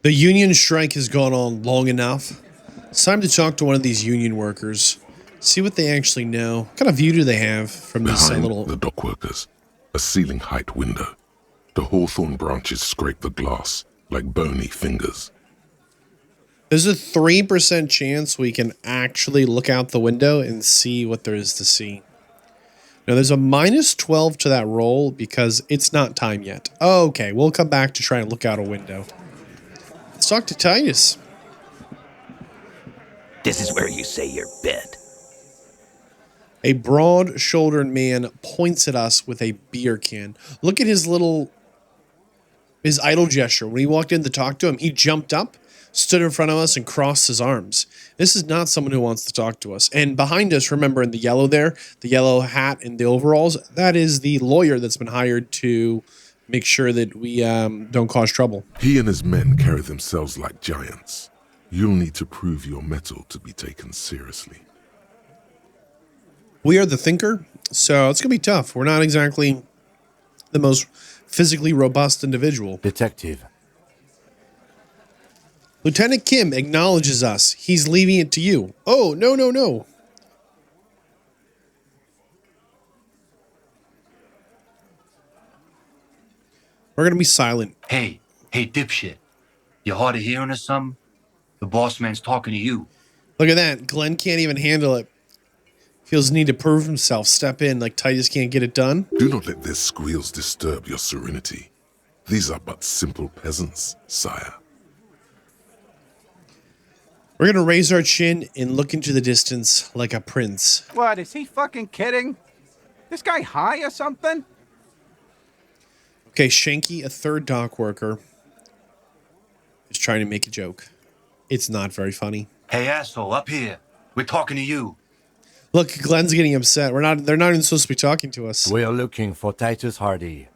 The union strike has gone on long enough. It's time to talk to one of these union workers. See what they actually know. What kind of view do they have from this Behind little... the dock workers, a ceiling height window. The hawthorn branches scrape the glass like bony fingers. There's a 3% chance we can actually look out the window and see what there is to see. Now, there's a -12 to that roll because it's not time yet. Okay, we'll come back to try and look out a window. Let's talk to Titus. This is where you say your bit. A broad-shouldered man points at us with a beer can. Look at his idle gesture. When he walked in to talk to him, he jumped up, stood in front of us, and crossed his arms. This is not someone who wants to talk to us. And behind us, remember in the yellow there, the yellow hat and the overalls, that is the lawyer that's been hired to make sure that we don't cause trouble. He and his men carry themselves like giants. You'll need to prove your mettle to be taken seriously. We are the thinker, so it's going to be tough. We're not exactly the most physically robust individual. Detective. Lieutenant Kim acknowledges us. He's leaving it to you. Oh, no. We're going to be silent. Hey, dipshit. You hard of hearing or something? The boss man's talking to you. Look at that. Glenn can't even handle it. Feels the need to prove himself. Step in like Titus can't get it done. Do not let their squeals disturb your serenity. These are but simple peasants, sire. We're going to raise our chin and look into the distance like a prince. What, is he fucking kidding? This guy high or something? Okay, Shanky, a third dock worker, is trying to make a joke. It's not very funny. Hey, asshole, up here. We're talking to you. Look, Glenn's getting upset. They're not even supposed to be talking to us. We are looking for Titus Hardy.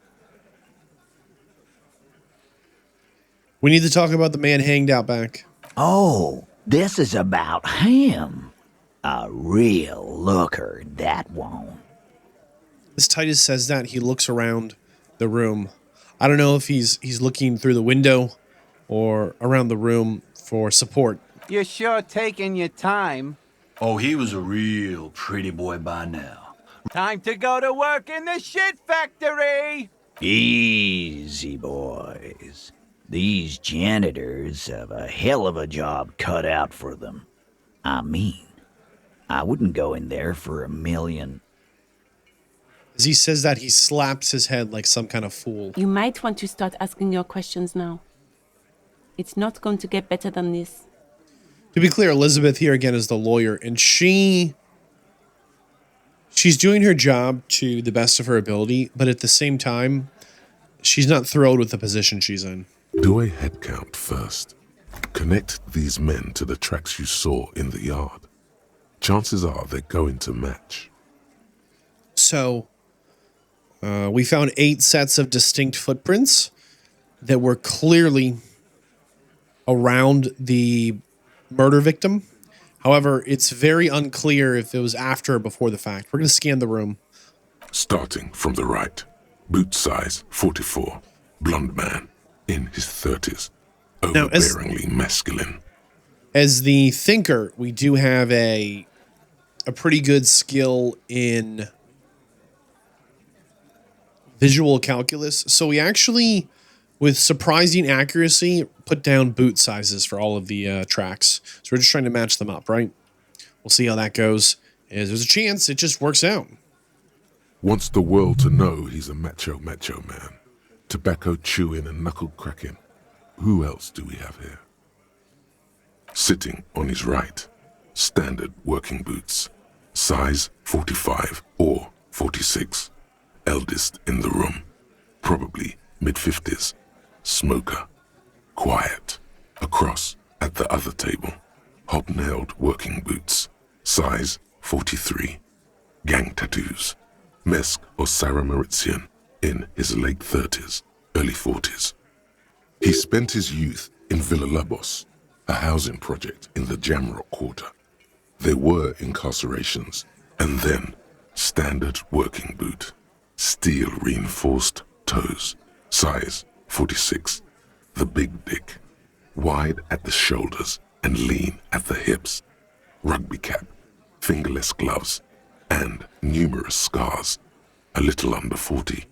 We need to talk about the man hanged out back. Oh, this is about him. A real looker, that one. As Titus says that, he looks around the room. I don't know if he's looking through the window or around the room for support. You're sure taking your time. Oh, he was a real pretty boy by now. Time to go to work in the shit factory! Easy, boys. These janitors have a hell of a job cut out for them. I mean, I wouldn't go in there for $1 million. As he says that, he slaps his head like some kind of fool. You might want to start asking your questions now. It's not going to get better than this. To be clear, Elizabeth here again is the lawyer, and she's doing her job to the best of her ability, but at the same time, she's not thrilled with the position she's in. Do a head count first. Connect these men to the tracks you saw in the yard. Chances are they're going to match. So, we found 8 sets of distinct footprints that were clearly around the murder victim. However, it's very unclear if it was after or before the fact. We're going to scan the room. Starting from the right. Boot size 44. Blonde man in his 30s. Now, Overbearingly masculine. As the thinker, we do have a pretty good skill in visual calculus. So we actually, with surprising accuracy, put down boot sizes for all of the tracks. So we're just trying to match them up, right? We'll see how that goes. There's a chance it just works out. Wants the world to know he's a macho man. Tobacco chewing and knuckle cracking. Who else do we have here? Sitting on his right. Standard working boots. Size 45 or 46. Eldest in the room. Probably mid-50s. Smoker. Quiet. Across at the other table. Hobnailed working boots. Size 43. Gang tattoos. Mesk or Sarah Maritzian in his late 30s, early 40s. He spent his youth in Villa Labos, a housing project in the Jamrock Quarter. There were incarcerations, and then standard working boot, steel reinforced toes, size 46, the big dick. wide at the shoulders and lean at the hips, rugby cap, fingerless gloves, and numerous scars, a little under 40.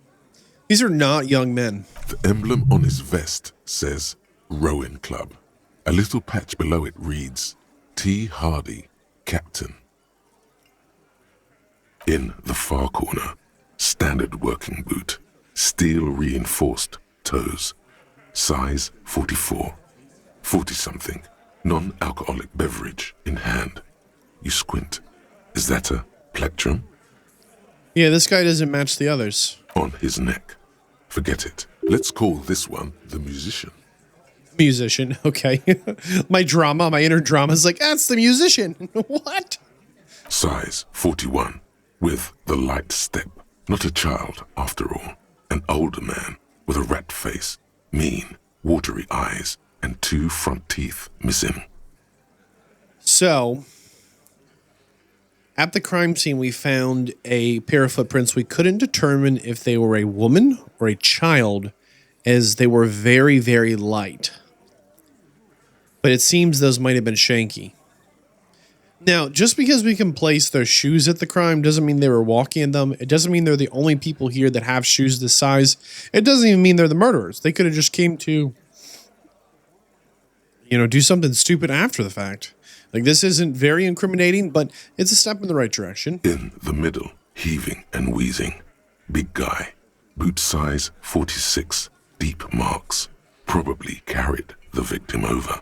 These are not young men. The emblem on his vest says Rowing Club. A little patch below it reads T. Hardy, Captain. In the far corner, standard working boot, steel reinforced toes, size 44, 40-something, non-alcoholic beverage in hand. You squint. Is that a plectrum? Yeah, this guy doesn't match the others. On his neck. Forget it. Let's call this one the musician. Musician, okay. My inner drama is like, that's the musician. What? Size 41, with the light step. Not a child, after all. An older man with a rat face, mean, watery eyes, and 2 front teeth missing. So, at the crime scene, we found a pair of footprints. We couldn't determine if they were a woman or a child, as they were very, very light. But it seems those might have been Shanky. Now, just because we can place their shoes at the crime doesn't mean they were walking in them. It doesn't mean they're the only people here that have shoes this size. It doesn't even mean they're the murderers. They could have just came to, do something stupid after the fact. Like, this isn't very incriminating, but it's a step in the right direction. In the middle, heaving and wheezing. Big guy. Boot size 46. Deep marks. Probably carried the victim over.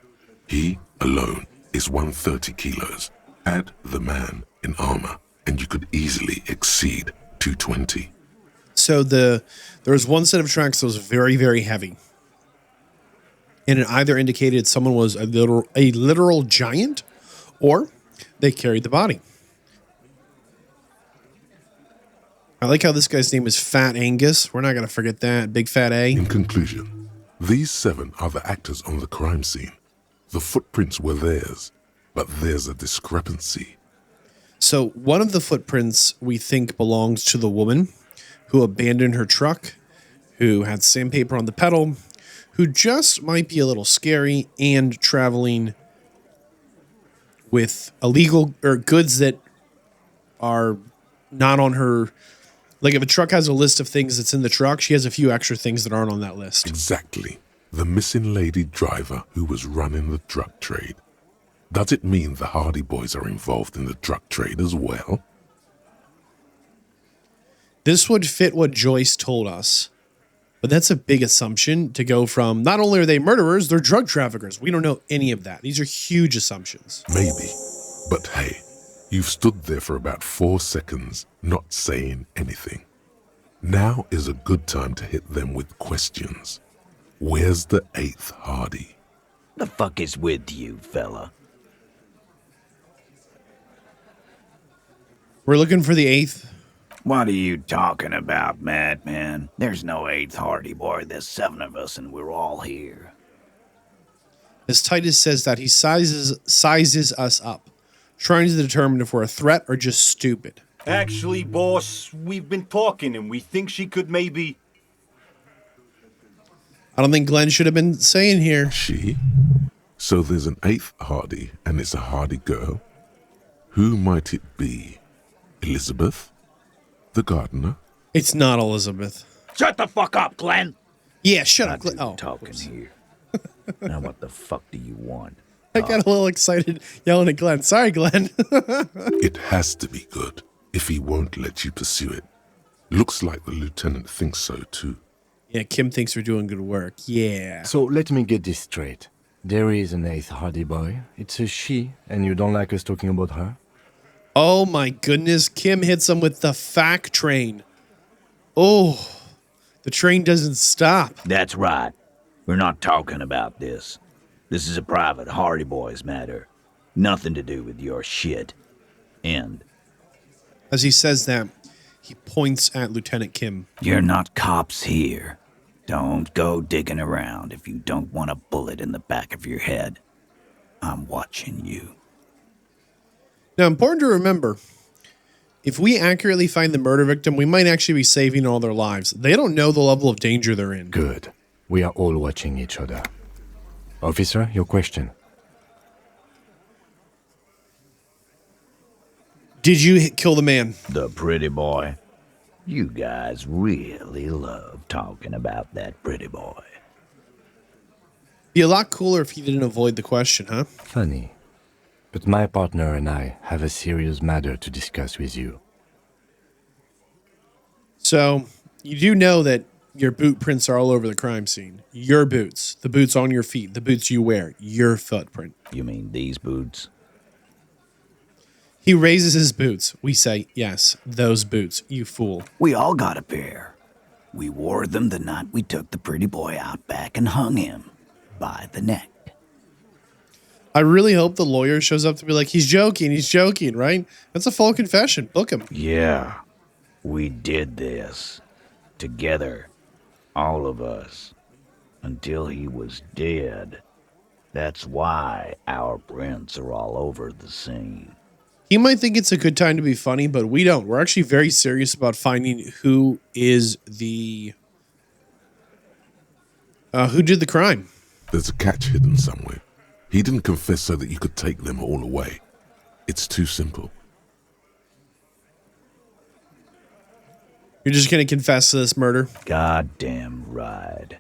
He, alone, is 130 kilos. Add the man in armor, and you could easily exceed 220. So there was one set of tracks that was very, very heavy. And it either indicated someone was a literal giant, or they carried the body. I like how this guy's name is Fat Angus. We're not going to forget that. Big Fat A. In conclusion, these 7 are the actors on the crime scene. The footprints were theirs, but there's a discrepancy. So one of the footprints we think belongs to the woman who abandoned her truck, who had sandpaper on the pedal, who just might be a little scary and traveling with illegal or goods that are not on her. Like, if a truck has a list of things that's in the truck, she has a few extra things that aren't on that list. Exactly. The missing lady driver who was running the drug trade. Does it mean the Hardy Boys are involved in the drug trade as well? This would fit what Joyce told us. But that's a big assumption to go from, not only are they murderers, they're drug traffickers. We don't know any of that. These are huge assumptions. Maybe. But hey, you've stood there for about 4 seconds, not saying anything. Now is a good time to hit them with questions. Where's the 8th Hardy? The fuck is with you, fella? We're looking for the 8th. What are you talking about, madman? There's no 8th Hardy Boy. There's 7 of us, and we're all here. As Titus says that, he sizes us up, trying to determine if we're a threat or just stupid. Actually, boss, we've been talking, and we think she could maybe... I don't think Glenn should have been saying here. She? So there's an 8th Hardy, and it's a Hardy girl? Who might it be? Elizabeth? The gardener? It's not Elizabeth. Shut the fuck up, Glenn! Yeah, shut up, I'm Glenn. Oh, talking here. Now what the fuck do you want? I got a little excited yelling at Glenn. Sorry, Glenn. It has to be good, if he won't let you pursue it. Looks like the lieutenant thinks so too. Yeah, Kim thinks we're doing good work. Yeah. So let me get this straight. There is an 8th Hardy Boy. It's a she, and you don't like us talking about her? Oh my goodness, Kim hits him with the fact train. Oh, the train doesn't stop. That's right. We're not talking about this. This is a private Hardy Boys matter. Nothing to do with your shit. End. As he says that, he points at Lieutenant Kim. You're not cops here. Don't go digging around if you don't want a bullet in the back of your head. I'm watching you. Now, important to remember, if we accurately find the murder victim, we might actually be saving all their lives. They don't know the level of danger they're in. Good. We are all watching each other. Officer, your question. Did you kill the man? The pretty boy. You guys really love talking about that pretty boy. Be a lot cooler if he didn't avoid the question, huh? Funny. But my partner and I have a serious matter to discuss with you. So, you do know that your boot prints are all over the crime scene. Your boots, the boots on your feet, the boots you wear, your footprint. You mean these boots? He raises his boots. We say, yes, those boots, you fool. We all got a pair. We wore them the night we took the pretty boy out back and hung him by the neck. I really hope the lawyer shows up to be like, he's joking, right? That's a full confession. Book him. Yeah, we did this. Together. All of us. Until he was dead. That's why our prints are all over the scene. He might think it's a good time to be funny, but we don't. We're actually very serious about finding who is the... who did the crime. There's a catch hidden somewhere. He didn't confess so that you could take them all away. It's too simple. You're just going to confess to this murder? Goddamn right.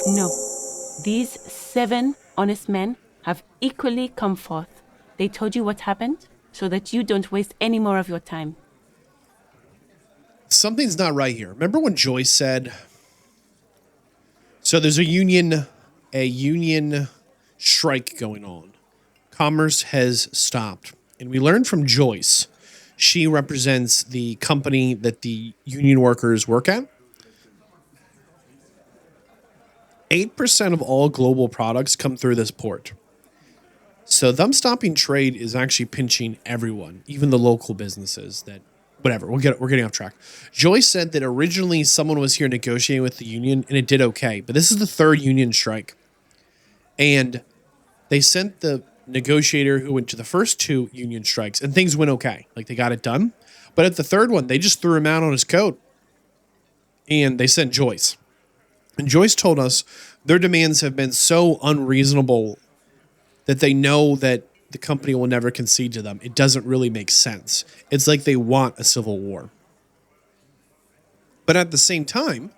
No. These 7 honest men have equally come forth. They told you what happened so that you don't waste any more of your time. Something's not right here. Remember when Joyce said... So there's a union strike going on. Commerce has stopped. And we learned from Joyce, she represents the company that the union workers work at. 8% of all global products come through this port. So them stopping trade is actually pinching everyone, even the local businesses that, whatever, we're getting off track. Joyce said that originally someone was here negotiating with the union and it did okay, but this is the 3rd union strike. And they sent the negotiator who went to the first 2 union strikes and things went okay. Like they got it done. But at the 3rd one, they just threw him out on his coat and they sent Joyce. And Joyce told us their demands have been so unreasonable that they know that the company will never concede to them. It doesn't really make sense. It's like they want a civil war. But at the same time,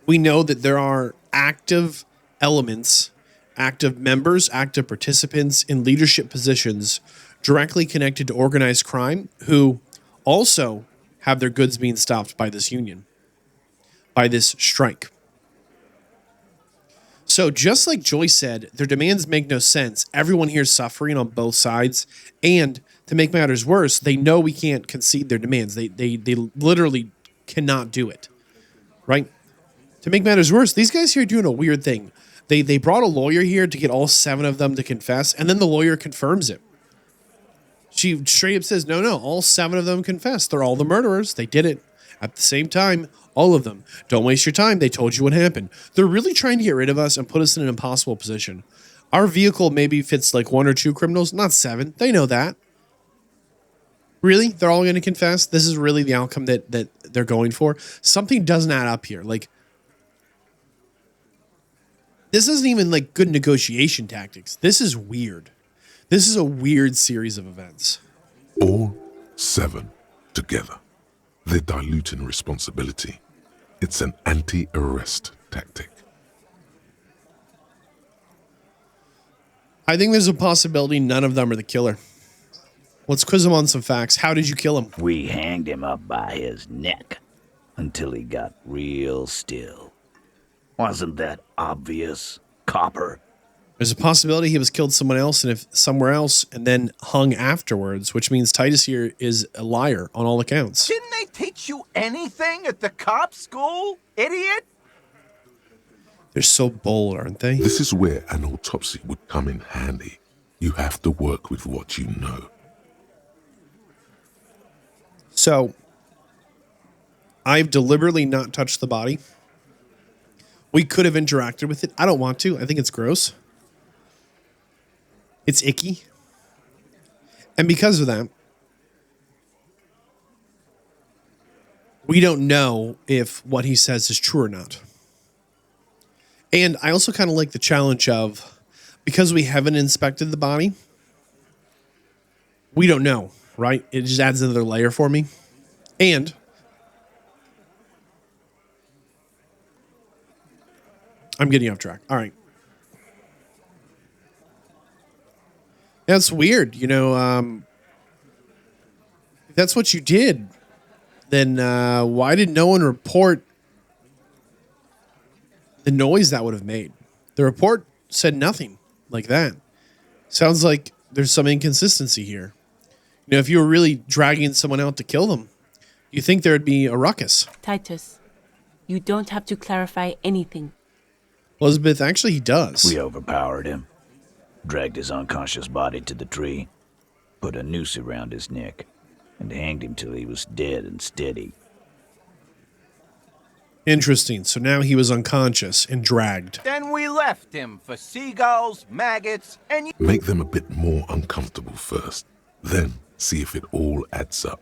we know that there are active elements, active members, active participants in leadership positions directly connected to organized crime who also have their goods being stopped by this union, by this strike. So just like Joyce said, their demands make no sense. Everyone here is suffering on both sides. And to make matters worse, they know we can't concede their demands. They literally cannot do it. Right? To make matters worse, these guys here are doing a weird thing. They brought a lawyer here to get all 7 of them to confess, and then the lawyer confirms it. She straight up says, no, all 7 of them confessed. They're all the murderers. They did it. At the same time, all of them. Don't waste your time. They told you what happened. They're really trying to get rid of us and put us in an impossible position. Our vehicle maybe fits like 1 or 2 criminals, not 7. They know that. Really? They're all going to confess? This is really the outcome that they're going for? Something doesn't add up here. Like, this isn't even like good negotiation tactics. This is weird. This is a weird series of events. All 7 together. They're diluting responsibility. It's an anti-arrest tactic. I think there's a possibility none of them are the killer. Let's quiz him on some facts. How did you kill him? We hanged him up by his neck until he got real still. Wasn't that obvious, Copper? There's a possibility he was killed somewhere else and then hung afterwards, which means Titus here is a liar on all accounts. Didn't they teach you anything at the cop school, idiot? They're so bold, aren't they? This is where an autopsy would come in handy. You have to work with what you know. So, I've deliberately not touched the body. We could have interacted with it. I don't want to. I think it's gross. It's icky. And because of that, we don't know if what he says is true or not. And I also kind of like the challenge of, because we haven't inspected the body, we don't know, right? It just adds another layer for me. And I'm getting off track. All right. That's weird. You know, if that's what you did, then why did no one report the noise that would have made? The report said nothing like that. Sounds like there's some inconsistency here. You know, if you were really dragging someone out to kill them, you think there'd be a ruckus. Titus, you don't have to clarify anything. Elizabeth, actually, he does. We overpowered him, dragged his unconscious body to the tree, put a noose around his neck, and hanged him till he was dead and steady. Interesting. So now he was unconscious and dragged. Then we left him for seagulls, maggots, and you. Make them a bit more uncomfortable first. Then see if it all adds up.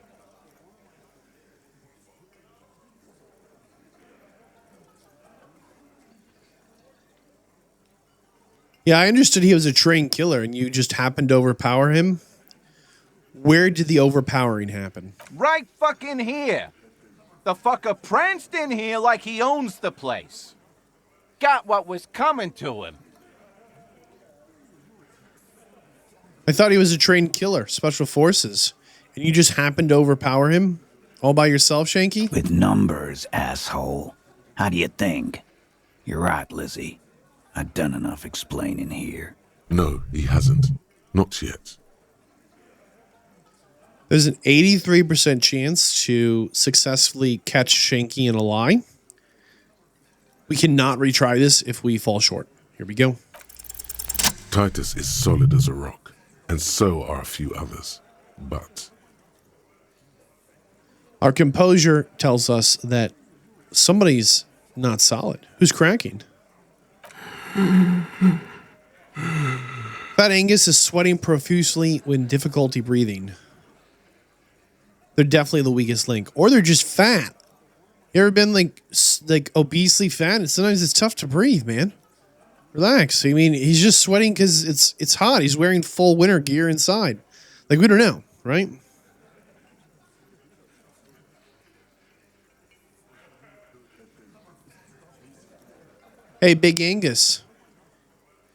Yeah, I understood he was a trained killer and you just happened to overpower him. Where did the overpowering happen? Right fucking here. The fucker pranced in here like he owns the place. Got what was coming to him. I thought he was a trained killer, special forces, and you just happened to overpower him all by yourself, Shanky? With numbers, asshole. How do you think? You're right, Lizzie. I've done enough explaining here. No, he hasn't. Not yet. There's an 83% chance to successfully catch Shanky in a lie. We cannot retry this if we fall short. Here we go. Titus is solid as a rock, and so are a few others. But Our composure tells us that somebody's not solid. Who's cracking? Fat Angus is sweating profusely with difficulty breathing. They're definitely the weakest link. Or they're just fat. You ever been like obesely fat? And sometimes it's tough to breathe, man. Relax. I mean, he's just sweating because it's hot. He's wearing full winter gear inside. Like, we don't know, right? Hey, Big Angus.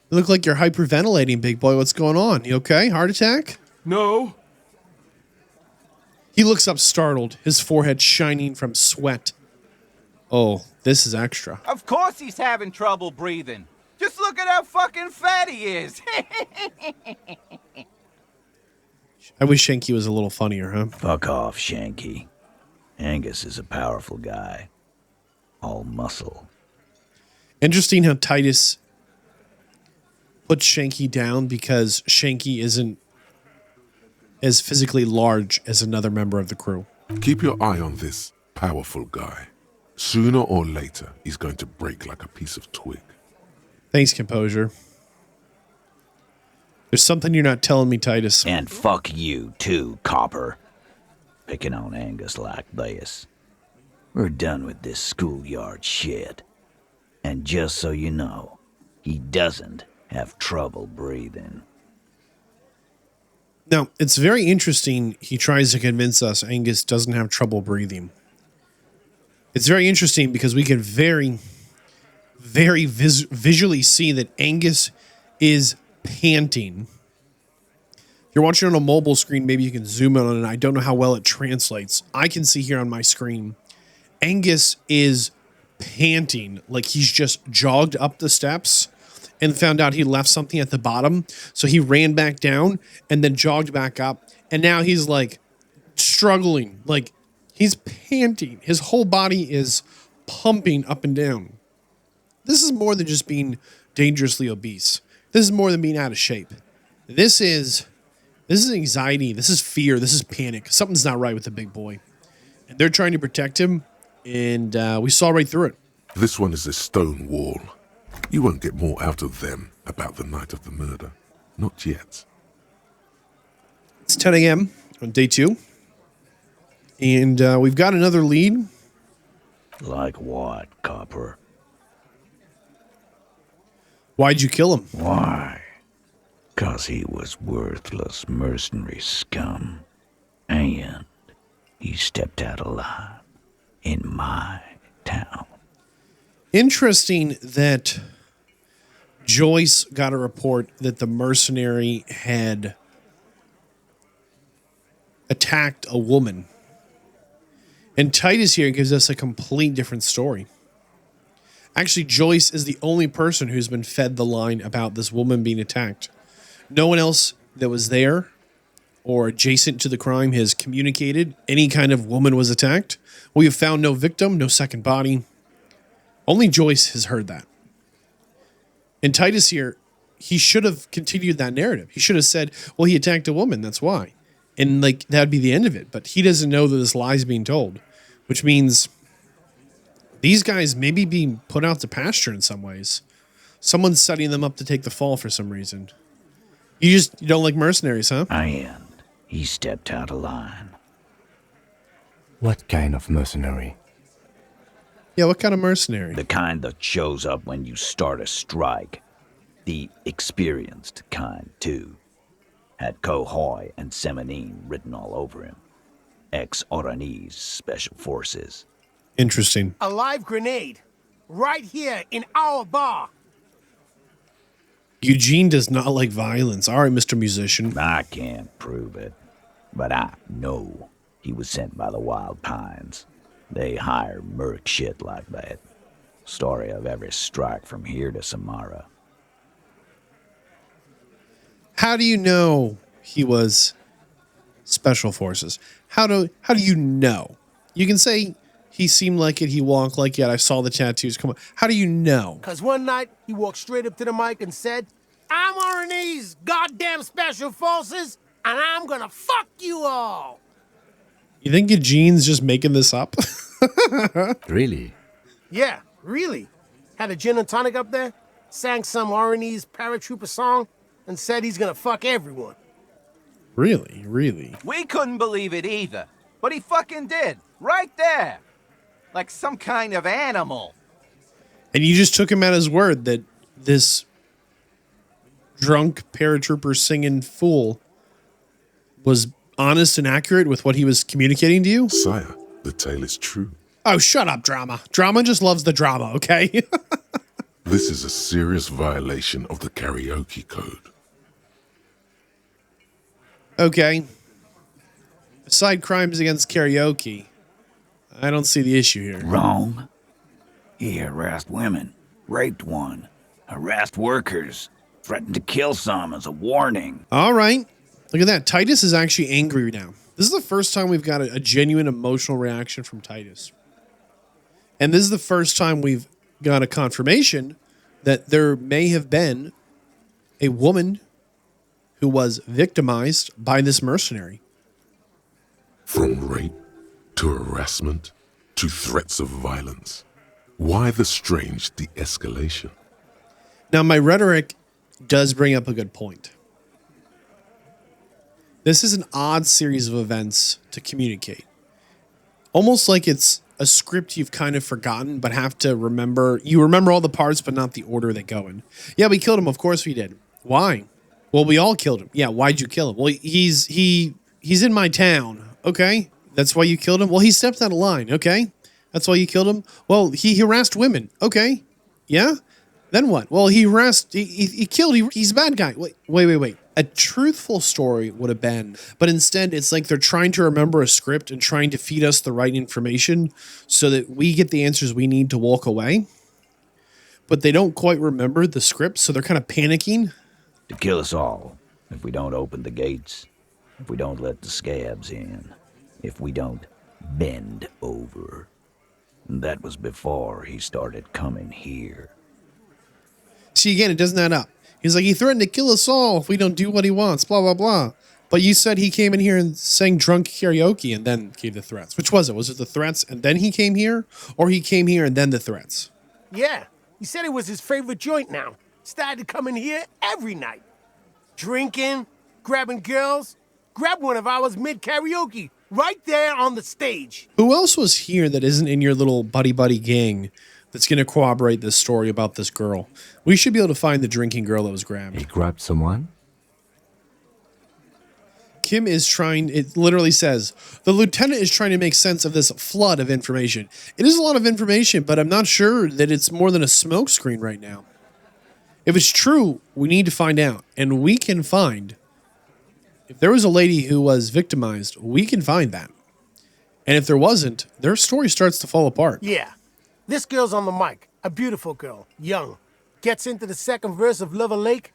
You look like you're hyperventilating, big boy. What's going on? You okay? Heart attack? No. He looks up startled, his forehead shining from sweat. Oh, this is extra. Of course he's having trouble breathing. Just look at how fucking fat he is. I wish Shanky was a little funnier, huh? Fuck off, Shanky. Angus is a powerful guy. All muscle. Interesting how Titus puts Shanky down because Shanky isn't as physically large as another member of the crew. keep your eye on this powerful guy. Sooner or later, he's going to break like a piece of twig. Thanks, composure. There's something you're not telling me, Titus. And fuck you, too, Copper. Picking on Angus like this. We're done with this schoolyard shit. And just so you know, he doesn't have trouble breathing. Now, it's very interesting he tries to convince us Angus doesn't have trouble breathing. It's very interesting because we can very visually see that Angus is panting. If you're watching on a mobile screen, maybe you can zoom in on it. I don't know how well it translates. I can see here on my screen, Angus is panting like he's just jogged up the steps and found out he left something at the bottom. So he ran back down and then jogged back up. And now he's like struggling, like he's panting. His whole body is pumping up and down. This is more than just being dangerously obese. This is more than being out of shape. This is anxiety. This is fear. This is panic. Something's not right with the big boy. And they're trying to protect him. And we saw right through it. This one is a stone wall. You won't get more out of them about the night of the murder. Not yet. It's 10 a.m. on day 2. And we've got another lead. Like what, Copper? Why'd you kill him? Why? 'Cause he was worthless mercenary scum. And he stepped out alive in my town. Interesting that Joyce got a report that the mercenary had attacked a woman. And Titus here gives us a complete different story. Actually, Joyce is the only person who's been fed the line about this woman being attacked. No one else that was there or adjacent to the crime has communicated any kind of woman was attacked. We have found no victim, no second body. Only Joyce has heard that. And Titus here, he should have continued that narrative. He should have said, well, he attacked a woman, that's why. And like that'd be the end of it. But he doesn't know that this lie is being told, which means these guys may be being put out to pasture in some ways. Someone's setting them up to take the fall for some reason. You don't like mercenaries, huh? And he stepped out of line. What kind of mercenary? Yeah, what kind of mercenary? The kind that shows up when you start a strike. The experienced kind, too. Had Cohoy and Semenine written all over him. Ex-Oranese Special Forces. Interesting. A live grenade. Right here in our bar. Eugene does not like violence. All right, Mr. Musician. I can't prove it, but I know he was sent by the Wild Pines. They hire merc shit like that. Story of every strike from here to Samara. How do you know he was Special Forces? How do you know? You can say he seemed like it, he walked like it, I saw the tattoos. Come on. How do you know? Because one night, he walked straight up to the mic and said, I'm RNE's goddamn Special Forces, and I'm gonna fuck you all. You think Eugene's just making this up? Really? Yeah, really. Had a gin and tonic up there, sang some RNE's paratrooper song, and said he's gonna fuck everyone. Really? Really? We couldn't believe it either, but he fucking did. Right there. Like some kind of animal. And you just took him at his word that this drunk paratrooper singing fool was honest and accurate with what he was communicating to you? Sire, the tale is true. Oh, shut up, drama. Drama just loves the drama, okay? This is a serious violation of the karaoke code. Okay. Aside crimes against karaoke, I don't see the issue here. Wrong. He harassed women, raped one, harassed workers, threatened to kill some as a warning. All right. Look at that. Titus is actually angry now. This is the first time we've got a genuine emotional reaction from Titus. And this is the first time we've got a confirmation that there may have been a woman who was victimized by this mercenary. From rape to harassment to threats of violence. Why the strange de-escalation? Now, my rhetoric does bring up a good point. This is an odd series of events to communicate. Almost like it's a script you've kind of forgotten, but have to remember. You remember all the parts, but not the order they go in. Yeah, we killed him. Of course we did. Why? Well, we all killed him. Yeah, why'd you kill him? Well, he's in my town. Okay, that's why you killed him. Well, he stepped out of line. Okay, that's why you killed him. Well, he harassed women. Okay, yeah. Then what? Well, he harassed. He killed. He's a bad guy. Wait. A truthful story would have been, but instead it's like they're trying to remember a script and trying to feed us the right information so that we get the answers we need to walk away. But they don't quite remember the script, so they're kind of panicking. To kill us all, if we don't open the gates, if we don't let the scabs in, if we don't bend over. That was before he started coming here. See, again, it doesn't add up. He's like, he threatened to kill us all if we don't do what he wants, blah, blah, blah. But you said he came in here and sang drunk karaoke and then gave the threats. Which was it? Was it the threats and then he came here? Or he came here and then the threats? Yeah, he said it was his favorite joint now. Started coming here every night. Drinking, grabbing girls. Grab one of ours mid-karaoke, right there on the stage. Who else was here that isn't in your little buddy-buddy gang that's going to corroborate this story about this girl. We should be able to find the drinking girl that was grabbed. He grabbed someone? Kim is trying, it literally says, the lieutenant is trying to make sense of this flood of information. It is a lot of information, but I'm not sure that it's more than a smokescreen right now. If it's true, we need to find out. And we can find, if there was a lady who was victimized, we can find that. And if there wasn't, their story starts to fall apart. Yeah. This girl's on the mic. A beautiful girl. Young. Gets into the second verse of Lover Lake.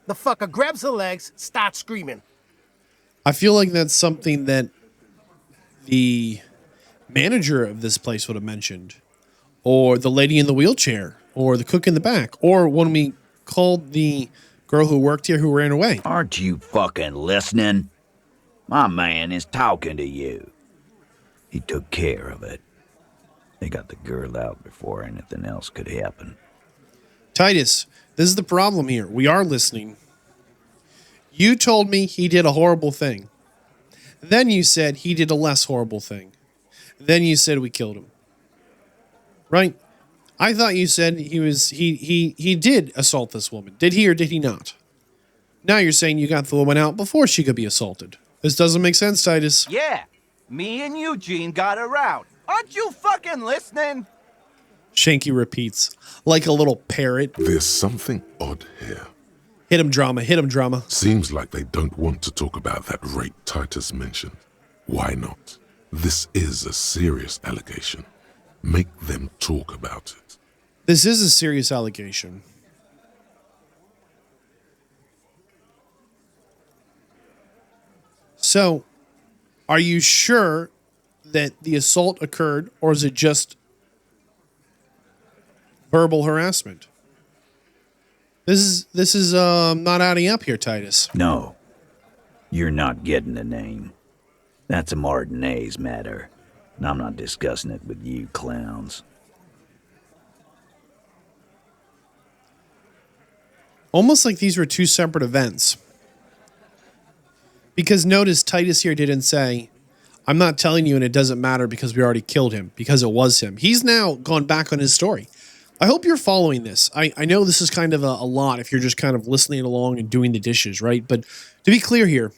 The fucker grabs her legs, starts screaming. I feel like that's something that the manager of this place would have mentioned, or the lady in the wheelchair, or the cook in the back, or when we called the girl who worked here who ran away. Aren't you fucking listening? My man is talking to you. He took care of it. They got the girl out before anything else could happen. Titus, this is the problem here. We are listening. You told me he did a horrible thing. Then you said he did a less horrible thing. Then you said we killed him. Right? I thought you said he did assault this woman. Did he or did he not? Now you're saying you got the woman out before she could be assaulted. This doesn't make sense, Titus. Yeah, me and Eugene got her out. Aren't you fucking listening? Shanky repeats, like a little parrot. There's something odd here. Hit him, drama. Hit him, drama. Seems like they don't want to talk about that rape Titus mentioned. Why not? This is a serious allegation. Make them talk about it. This is a serious allegation. So, are you sure that the assault occurred, or is it just verbal harassment? This is not adding up here, Titus. No, you're not getting the name. That's a Martinez matter, and I'm not discussing it with you clowns. Almost like these were two separate events. Because notice Titus here didn't say, I'm not telling you and it doesn't matter because we already killed him, because it was him. He's now gone back on his story. I hope you're following this. I know this is kind of a lot if you're just kind of listening along and doing the dishes, right? But to be clear here,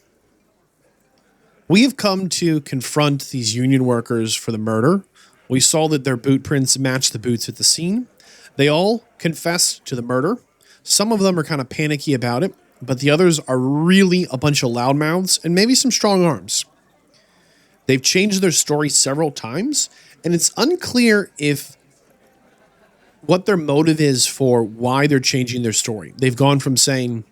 we have come to confront these union workers for the murder. We saw that their boot prints matched the boots at the scene. They all confessed to the murder. Some of them are kind of panicky about it, but the others are really a bunch of loudmouths and maybe some strong arms. They've changed their story several times, and it's unclear if what their motive is for why they're changing their story. They've gone from saying,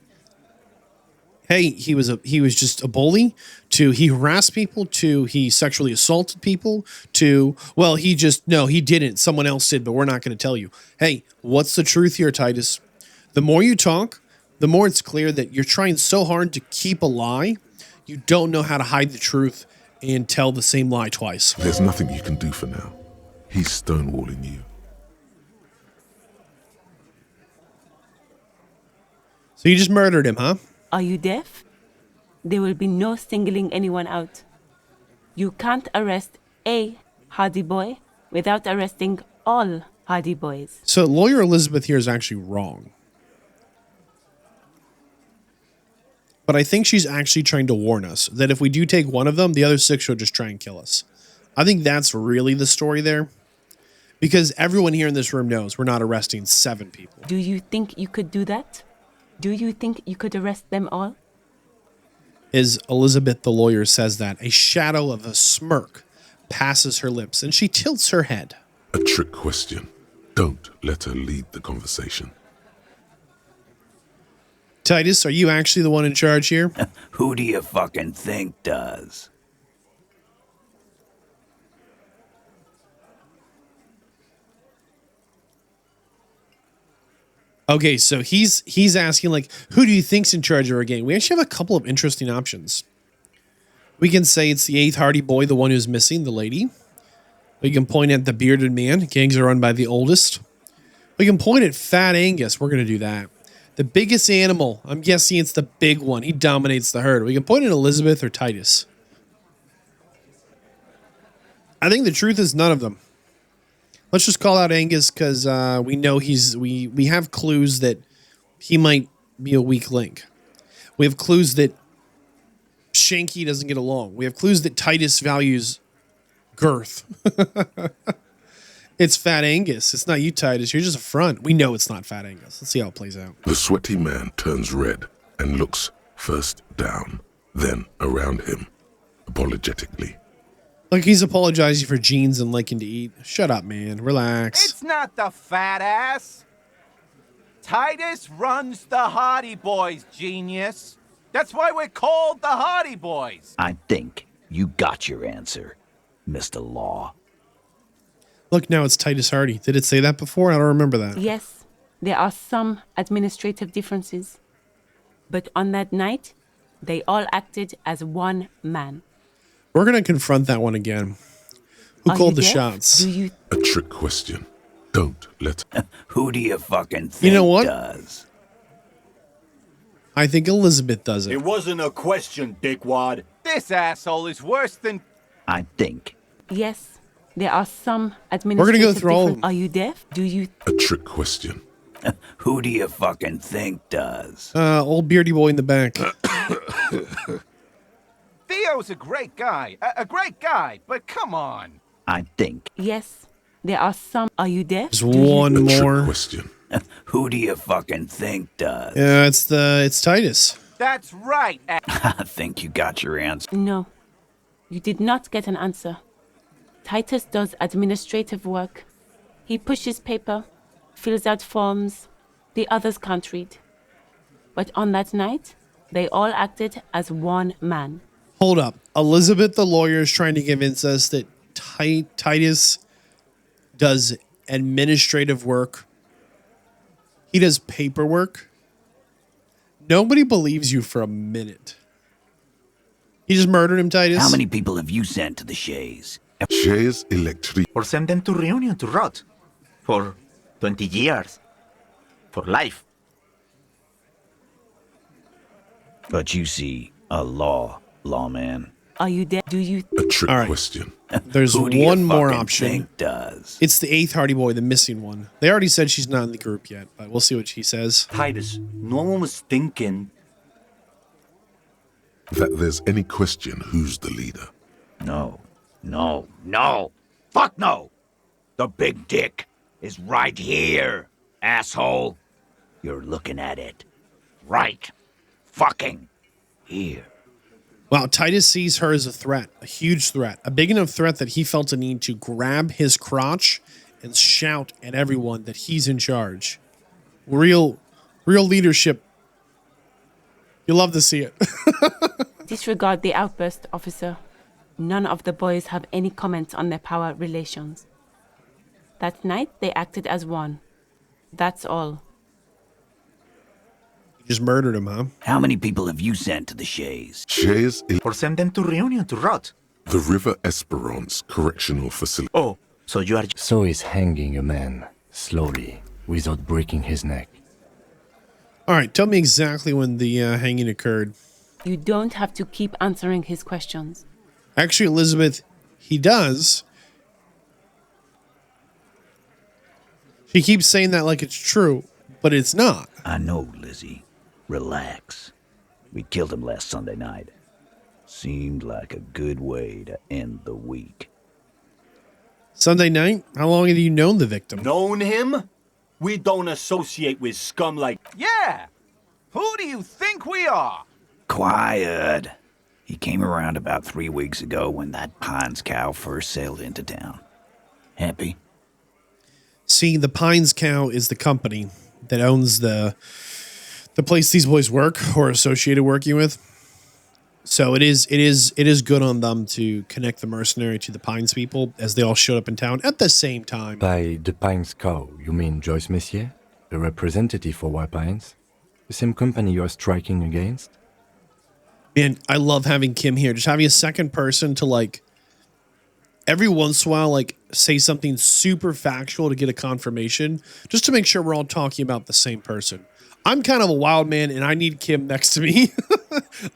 hey, he was just a bully, to he harassed people, to he sexually assaulted people, to, well, he didn't. Someone else did, but we're not going to tell you. Hey, what's the truth here, Titus? The more you talk, the more it's clear that you're trying so hard to keep a lie, you don't know how to hide the truth and tell the same lie twice. There's nothing you can do for now. He's stonewalling you. So you just murdered him, huh? Are you deaf? There will be no singling anyone out. You can't arrest a Hardy Boy without arresting all Hardy Boys. So lawyer Elizabeth here is actually wrong. But I think she's actually trying to warn us that if we do take one of them, the other 6 will just try and kill us. I think that's really the story there. Because everyone here in this room knows we're not arresting 7 people. Do you think you could do that? Do you think you could arrest them all? As Elizabeth the lawyer says that, a shadow of a smirk passes her lips and she tilts her head. A trick question. Don't let her lead the conversation. Titus, are you actually the one in charge here? Who do you fucking think does? Okay, so he's asking, like, who do you think's in charge of our gang? We actually have a couple of interesting options. We can say it's the 8th Hardy Boy, the one who's missing, the lady. We can point at the bearded man. Gangs are run by the oldest. We can point at Fat Angus. We're going to do that. The biggest animal. I'm guessing it's the big one. He dominates the herd. We can point at Elizabeth or Titus. I think the truth is none of them. Let's just call out Angus because we know we have clues that he might be a weak link. We have clues that Shanky doesn't get along. We have clues that Titus values girth. It's Fat Angus. It's not you, Titus. You're just a front. We know it's not Fat Angus. Let's see how it plays out. The sweaty man turns red and looks first down, then around him, apologetically. Like he's apologizing for jeans and liking to eat. Shut up, man. Relax. It's not the fat ass. Titus runs the Hardy Boys, genius. That's why we're called the Hardy Boys. I think you got your answer, Mr. Law. Look, now it's Titus Hardy. Did it say that before? I don't remember that. Yes, there are some administrative differences. But on that night, they all acted as one man. We're going to confront that one again. Who Are called you the deaf? shots? Do you A trick question. Don't let... Who do you fucking think You know what? does? I think Elizabeth does it. It wasn't a question, dickwad. This asshole is worse than... I think. Yes, there are some gonna administrative go through all of different- them. Are you deaf? Do you A trick question. Who do you fucking think does? Old beardy boy in the back. Theo's a great guy. A great guy, but come on. I think. Yes, there are some. Are you deaf? There's Do you- one A trick more. question. Who do you fucking think does? Yeah, it's Titus. That's right. I think you got your answer. No, you did not get an answer. Titus does administrative work. He pushes paper, fills out forms. The others can't read. But on that night, they all acted as one man. Hold up. Elizabeth, the lawyer, is trying to convince us that Titus does administrative work. He does paperwork. Nobody believes you for a minute. He just murdered him, Titus. How many people have you sent to the Shays? Shares electric... Or send them to Reunion to rot. For 20 years. For life. But you see, a lawman. Are you deaf? Do you? A trick All right. question. There's Who do you one more fucking option. think does? It's the 8th Hardy Boy, the missing one. They already said she's not in the group yet, but we'll see what she says. Titus, no one was thinking. That there's any question who's the leader. No. Fuck no! The big dick is right here, asshole. You're looking at it. Right. Fucking here. Wow, Titus sees her as a threat, a huge threat, a big enough threat that he felt a need to grab his crotch and shout at everyone that he's in charge. Real leadership. You love to see it. Disregard the outburst, officer. None of the boys have any comments on their power relations. That night, they acted as one. That's all. You just murdered him, huh? How many people have you sent to the Shays? Shares Or send them to Reunion to rot. the River Esperance Correctional Facility. Oh, so you are... So is hanging a man, slowly, without breaking his neck. All right, tell me exactly when the hanging occurred. You don't have to keep answering his questions. Actually, Elizabeth, he does. She keeps saying that like it's true, but it's not. I know, Lizzie. Relax. We killed him last Sunday night. Seemed like a good way to end the week. Sunday night? How long have you known the victim? Known him? We don't associate with scum like... Yeah. Who do you think we are? Quiet. He came around about 3 weeks ago when that Pines cow first sailed into town. Happy? See, the Pines Cow is the company that owns the place these boys work or associated working with. So it is good on them to connect the mercenary to the Pines people as they all showed up in town at the same time. By the Pines Cow, you mean Joyce Messier, a representative for White Pines? The same company you are striking against? And I love having Kim here. Just having a second person to like every once in a while like say something super factual to get a confirmation, just to make sure we're all talking about the same person. I'm kind of a wild man and I need Kim next to me.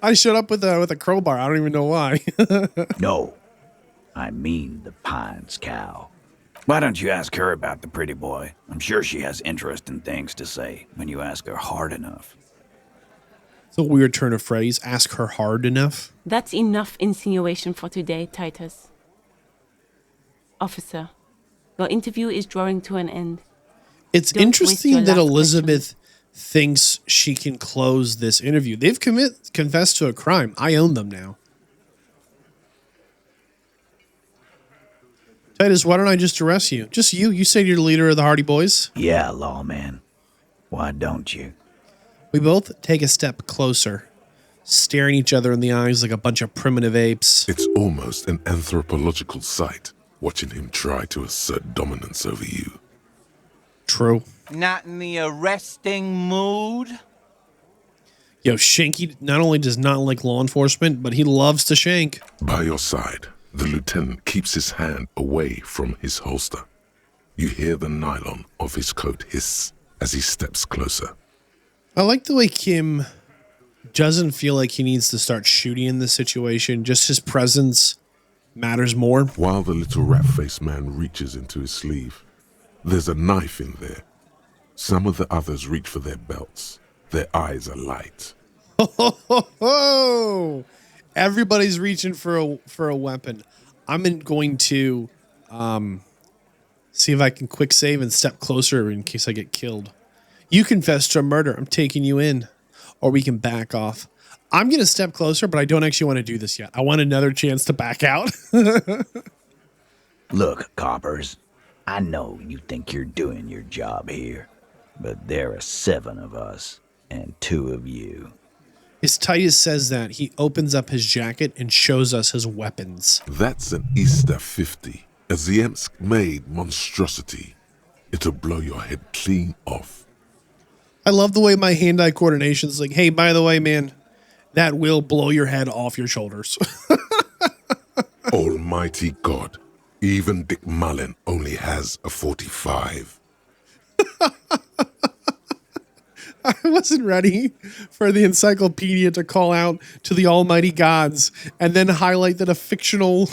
I showed up with a crowbar. I don't even know why. No. I mean the Pines cow. Why don't you ask her about the pretty boy? I'm sure she has interesting things to say when you ask her hard enough. It's a weird turn of phrase. Ask her hard enough. That's enough insinuation for today, Titus. Officer, your interview is drawing to an end. It's Don't waste your interesting that last Elizabeth thinks she can close this interview. They've confessed to a crime. I own them now. Titus, why don't I just arrest you? Just you. You say you're the leader of the Hardy Boys. Yeah, lawman. Why don't you? We both take a step closer, staring each other in the eyes like a bunch of primitive apes. It's almost an anthropological sight, watching him try to assert dominance over you. True. Not in the arresting mood? Yo, Shanky not only does not like law enforcement, but he loves to shank. By your side, the lieutenant keeps his hand away from his holster. You hear the nylon of his coat hiss as he steps closer. I like the way Kim doesn't feel like he needs to start shooting in this situation. Just his presence matters more. While the little rat-faced man reaches into his sleeve, there's a knife in there. Some of the others reach for their belts. Their eyes are light. Ho! Everybody's reaching for a weapon. I'm going to see if I can quick save and step closer in case I get killed. You confess to a murder. I'm taking you in. Or we can back off. I'm going to step closer, but I don't actually want to do this yet. I want another chance to back out. Look, coppers, I know you think you're doing your job here, but there are 7 of us and 2 of you. As Titus says that, he opens up his jacket and shows us his weapons. That's an Easter 50, a Ziemsk-made monstrosity. It'll blow your head clean off. I love the way my hand-eye coordination is like, hey, by the way, man, that will blow your head off your shoulders. Almighty God, even Dick Mullen only has a 45. I wasn't ready for the encyclopedia to call out to the almighty gods and then highlight that a fictional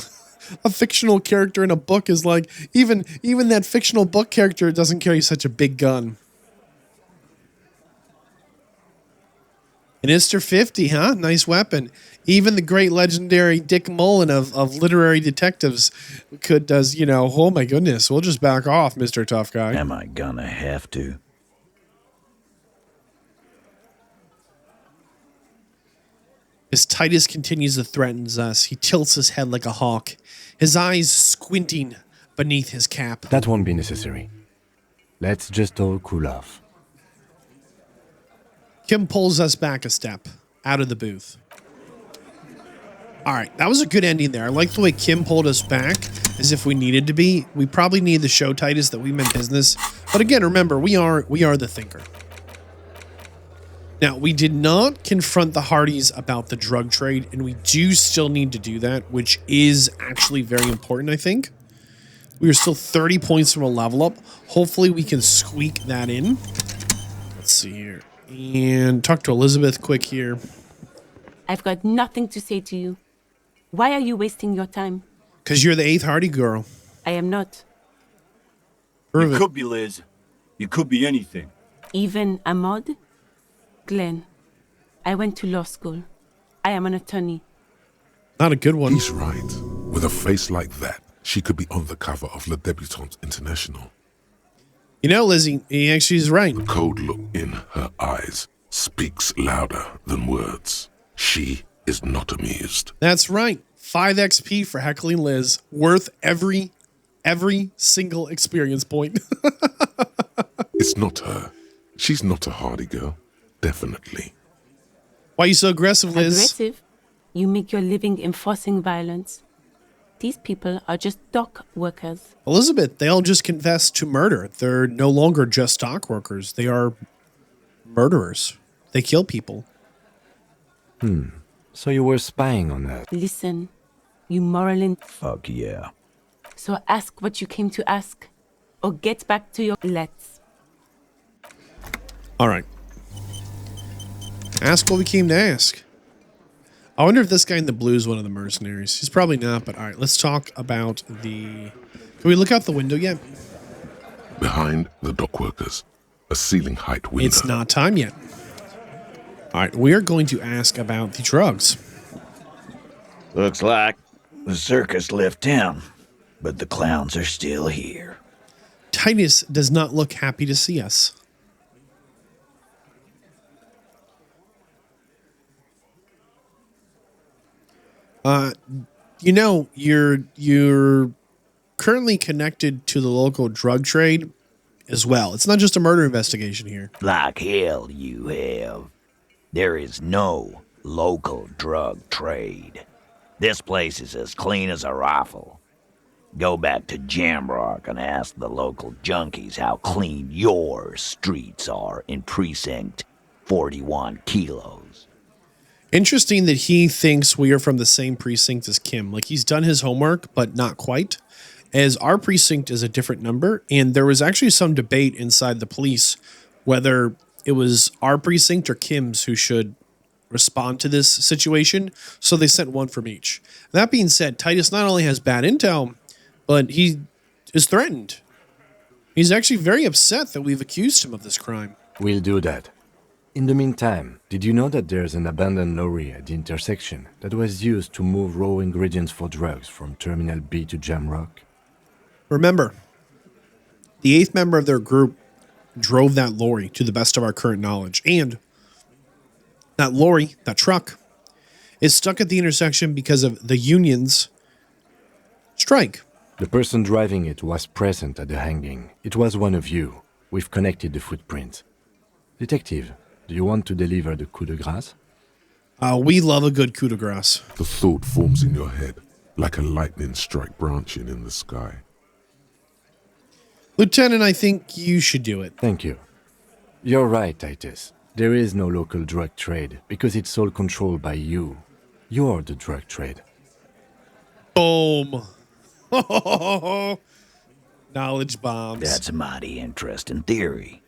character in a book is like, even that fictional book character doesn't carry such a big gun. An Ister 50, huh? Nice weapon. Even the great legendary Dick Mullen of literary detectives does, oh my goodness, we'll just back off, Mr. Tough Guy. Am I gonna have to? As Titus continues to threaten us, he tilts his head like a hawk, his eyes squinting beneath his cap. That won't be necessary. Let's just all cool off. Kim pulls us back a step out of the booth. All right, that was a good ending there. I like the way Kim pulled us back as if we needed to be. We probably need to show Titus that we meant business. But again, remember, we are the thinker. Now, we did not confront the Hardys about the drug trade, and we do still need to do that, which is actually very important, I think. We are still 30 points from a level up. Hopefully, we can squeak that in. Let's see here. And talk to Elizabeth quick here. I've got nothing to say to you. Why are you wasting your time? Because you're the 8th Hardy girl. I am not. You could be, Liz. You could be anything. Even a mod? Glenn, I went to law school. I am an attorney. Not a good one. He's right. With a face like that, she could be on the cover of Le Debutante International. You know, Lizzie, he actually is right. The cold look in her eyes speaks louder than words. She is not amused. That's right. 5 XP for heckling Liz. Worth every single experience point. It's not her. She's not a Hardy girl. Definitely. Why are you so aggressive, Liz? Aggressive? You make your living enforcing violence. These people are just dock workers. Elizabeth, they all just confessed to murder. They're no longer just dock workers. They are murderers. They kill people. So you were spying on her. Listen, you moral Fuck yeah. So ask what you came to ask, or get back to your let's. All right. Ask what we came to ask. I wonder if this guy in the blue is one of the mercenaries. He's probably not, but all right, let's talk about the Can we look out the window yet? Behind the dockworkers, a ceiling height window. It's not time yet. All right, we are going to ask about the drugs. Looks like the circus left town, but the clowns are still here. Titus does not look happy to see us. You're currently connected to the local drug trade as well. It's not just a murder investigation here. Like hell you have. There is no local drug trade. This place is as clean as a rifle. Go back to Jamrock and ask the local junkies how clean your streets are in Precinct 41 Kilos. Interesting that he thinks we are from the same precinct as Kim. Like, he's done his homework, but not quite, as our precinct is a different number. And there was actually some debate inside the police whether it was our precinct or Kim's who should respond to this situation. So they sent one from each. That being said, Titus not only has bad intel, but he is threatened. He's actually very upset that we've accused him of this crime. We'll do that. In the meantime, did you know that there's an abandoned lorry at the intersection that was used to move raw ingredients for drugs from Terminal B to Jamrock? Remember, the 8th member of their group drove that lorry to the best of our current knowledge. And that lorry, that truck, is stuck at the intersection because of the union's strike. The person driving it was present at the hanging. It was one of you. We've connected the footprints. Detective, do you want to deliver the coup de grace? We love a good coup de grace. The thought forms in your head, like a lightning strike branching in the sky. Lieutenant, I think you should do it. Thank you. You're right, Titus. There is no local drug trade because it's all controlled by you. You're the drug trade. Boom. Knowledge bombs. That's a mighty interesting theory.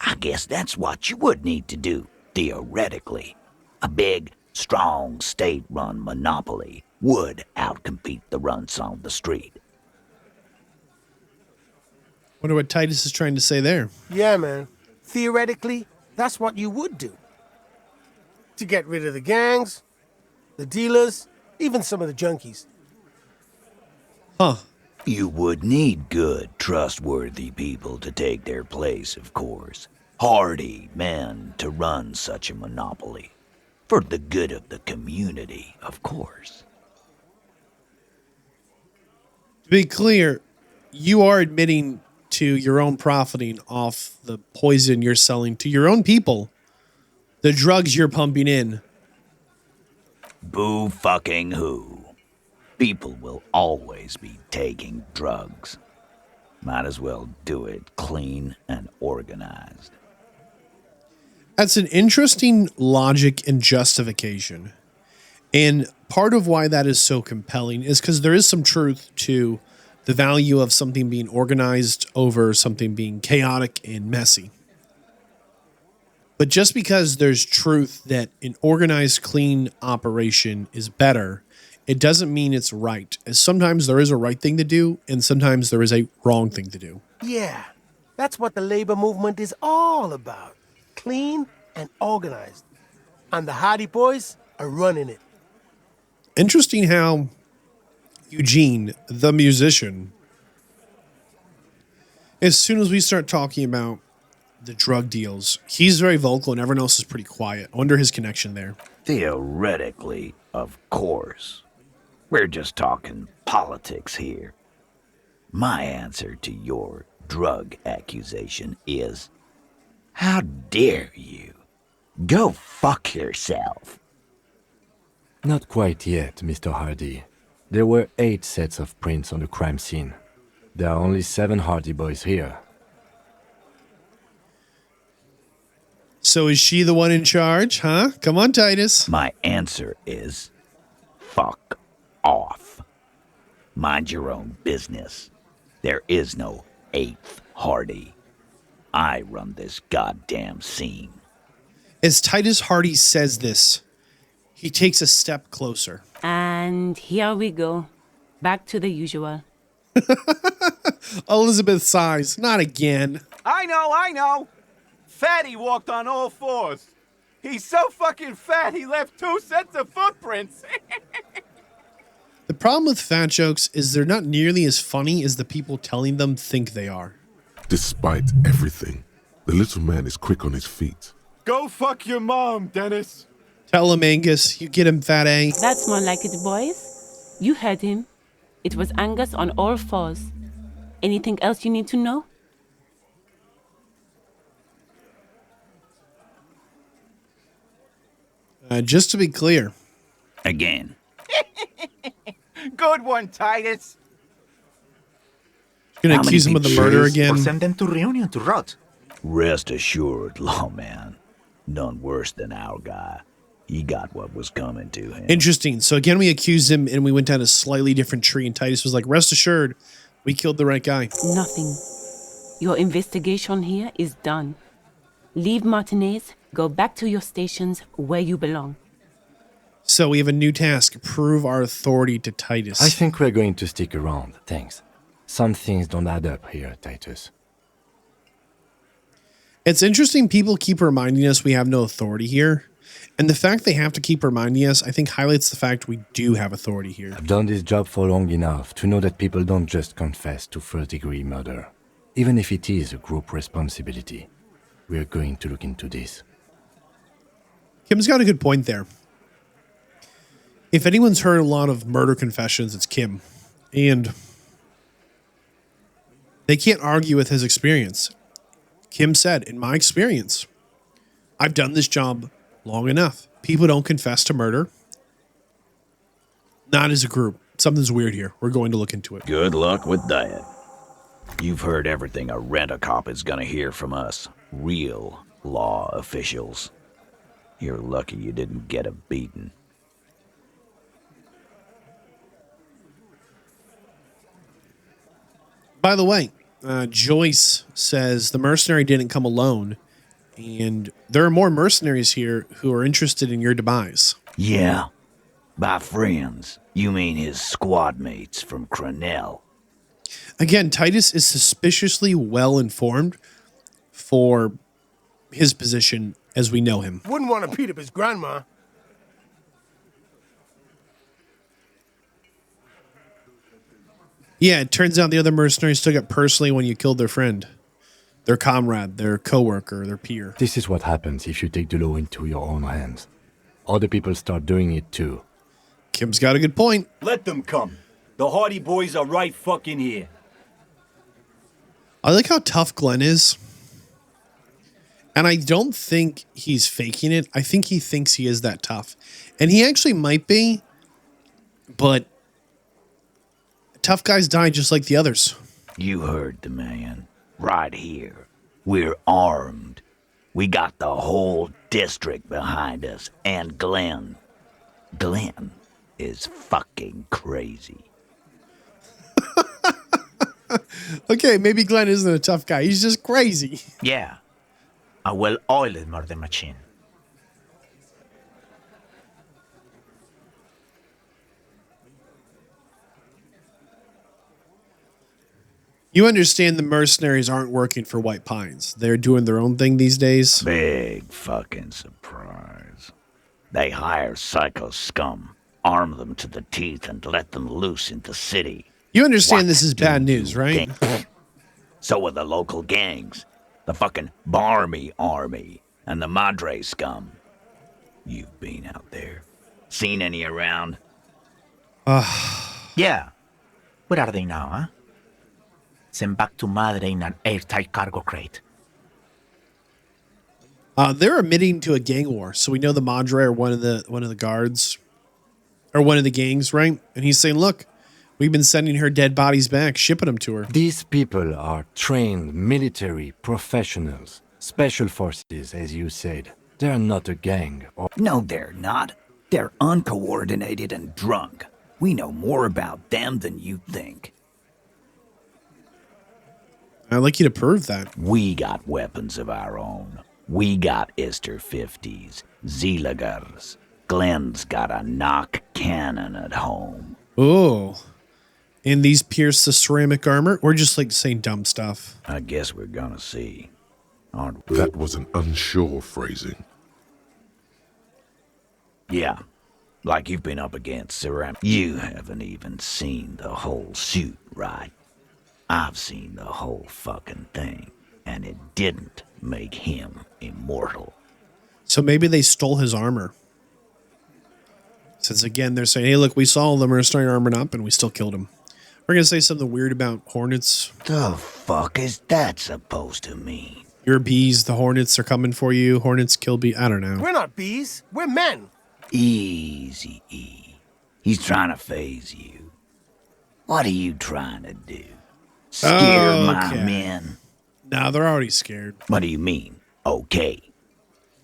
I guess that's what you would need to do, theoretically. A big, strong, state-run monopoly would outcompete the runts on the street. Wonder what Titus is trying to say there. Yeah, man. Theoretically, that's what you would do. To get rid of the gangs, the dealers, even some of the junkies. Huh. You would need good, trustworthy people to take their place, of course. Hardy men to run such a monopoly. For the good of the community, of course. To be clear, you are admitting to your own profiting off the poison you're selling to your own people. The drugs you're pumping in. Boo fucking who. People will always be taking drugs. Might as well do it clean and organized. That's an interesting logic and justification. And part of why that is so compelling is because there is some truth to the value of something being organized over something being chaotic and messy. But just because there's truth that an organized, clean operation is better, it doesn't mean it's right. As sometimes there is a right thing to do, and sometimes there is a wrong thing to do. Yeah, that's what the labor movement is all about. Clean and organized. And the Hardy Boys are running it. Interesting how Eugene, the musician, as soon as we start talking about the drug deals, he's very vocal and everyone else is pretty quiet. I wonder his connection there. Theoretically, of course. We're just talking politics here. My answer to your drug accusation is, how dare you? Go fuck yourself. Not quite yet, Mr. Hardy. There were 8 sets of prints on the crime scene. There are only 7 Hardy Boys here. So is she the one in charge, huh? Come on, Titus. My answer is, fuck off. Mind your own business. There is no 8th Hardy. I run this goddamn scene. As Titus Hardy says this, he takes a step closer. And here we go. Back to the usual. Elizabeth sighs. Not again. I know. Fatty walked on all fours. He's so fucking fat he left 2 sets of footprints. The problem with fat jokes is they're not nearly as funny as the people telling them think they are. Despite everything, the little man is quick on his feet. Go fuck your mom, Dennis. Tell him, Angus. You get him, Fat A. That's more like it, boys. You heard him. It was Angus on all fours. Anything else you need to know? Just to be clear. Again. Good one, Titus. Gonna How many accuse him of the murder pictures? again. Or send them to reunion to rot. Rest assured, lawman. None worse than our guy. He got what was coming to him. Interesting. So again, we accused him and we went down a slightly different tree and Titus was like, rest assured, we killed the right guy. Nothing. Your investigation here is done. Leave Martinez, go back to your stations where you belong. So we have a new task. Prove our authority to Titus. I think we're going to stick around, thanks. Some things don't add up here, Titus. It's interesting people keep reminding us we have no authority here. And the fact they have to keep reminding us, I think highlights the fact we do have authority here. I've done this job for long enough to know that people don't just confess to first-degree murder, even if it is a group responsibility. We're going to look into this. Kim's got a good point there. If anyone's heard a lot of murder confessions, it's Kim. And they can't argue with his experience. Kim said, in my experience, I've done this job long enough. People don't confess to murder. Not as a group. Something's weird here. We're going to look into it. Good luck with that. You've heard everything a rent-a-cop is gonna hear from us. Real law officials. You're lucky you didn't get a beating. By the way, Joyce says the mercenary didn't come alone, and there are more mercenaries here who are interested in your demise. Yeah. By friends, you mean his squad mates from Crenell. Again, Titus is suspiciously well informed for his position as we know him. Wouldn't want to beat up his grandma. Yeah, it turns out the other mercenaries took it personally when you killed their friend, their comrade, their coworker, their peer. This is what happens if you take the law into your own hands. Other people start doing it too. Kim's got a good point. Let them come. The Hardy Boys are right fucking here. I like how tough Glenn is. And I don't think he's faking it. I think he thinks he is that tough. And he actually might be, but tough guys die just like the others. You heard the man. Right here. We're armed. We got the whole district behind us. And Glenn. Glenn is fucking crazy. Okay, maybe Glenn isn't a tough guy. He's just crazy. Yeah. A well-oiled murder machine. You understand the mercenaries aren't working for White Pines. They're doing their own thing these days. Big fucking surprise. They hire psycho scum, arm them to the teeth, and let them loose in the city. You understand What this is do bad news, you right? think? So are the local gangs. The fucking Barmy Army and the Madre scum. You've been out there. Seen any around? Yeah. Where are they now, huh? Sent back to Madre in an airtight cargo crate. They're admitting to a gang war, so we know the Madre are one of the guards, or one of the gangs, right? And he's saying, "Look, we've been sending her dead bodies back, shipping them to her." These people are trained military professionals, special forces, as you said. They're not a gang or No, they're not. They're uncoordinated and drunk. We know more about them than you think. I'd like you to prove that. We got weapons of our own. We got Ister 50s, Zeelagers. Glenn's got a knock cannon at home. Oh, And these pierce the ceramic armor. We're just like saying dumb stuff. I guess we're gonna see, aren't we? That was an unsure phrasing. Yeah, like you've been up against ceramic. You haven't even seen the whole suit, right? I've seen the whole fucking thing, and it didn't make him immortal. So maybe they stole his armor. Since again, they're saying, hey, look, we saw them restoring armor up and we still killed him. We're going to say something weird about hornets. The fuck is that supposed to mean? You're bees, the hornets are coming for you. Hornets kill bees. I don't know. We're not bees. We're men. Easy, E. He's trying to phase you. What are you trying to do? Scare my men? Nah, they're already scared. What do you mean, okay?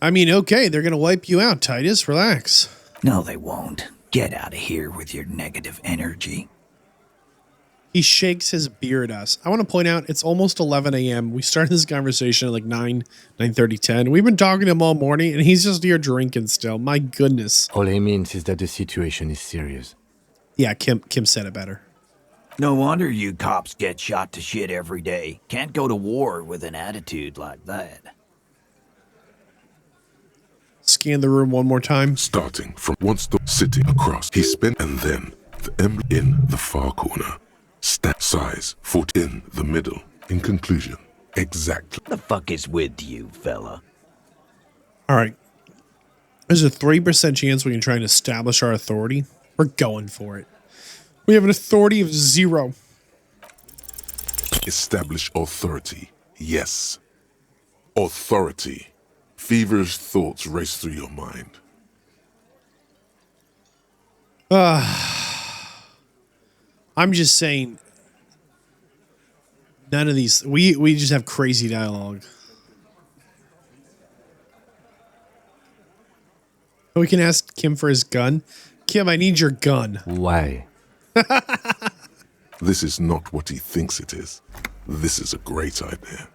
I mean, okay, they're going to wipe you out, Titus. Relax. No, they won't. Get out of here with your negative energy. He shakes his beer at us. I want to point out it's almost 11 a.m. We started this conversation at like 9:30, 10. We've been talking to him all morning, and he's just here drinking still. My goodness. All he means is that the situation is serious. Yeah, Kim said it better. No wonder you cops get shot to shit every day. Can't go to war with an attitude like that. Scan the room one more time. Starting from once the sitting across, he spent, and then the emblem in the far corner. Size 40 in the middle. In conclusion, exactly. The fuck is with you, fella? All right. There's a 3% chance we can try and establish our authority. We're going for it. We have an authority of 0. Establish authority. Yes. Authority. Feverish thoughts race through your mind. I'm just saying, none of these, we just have crazy dialogue. We can ask Kim for his gun. Kim, I need your gun. Why? This is not what he thinks it is. This is a great idea.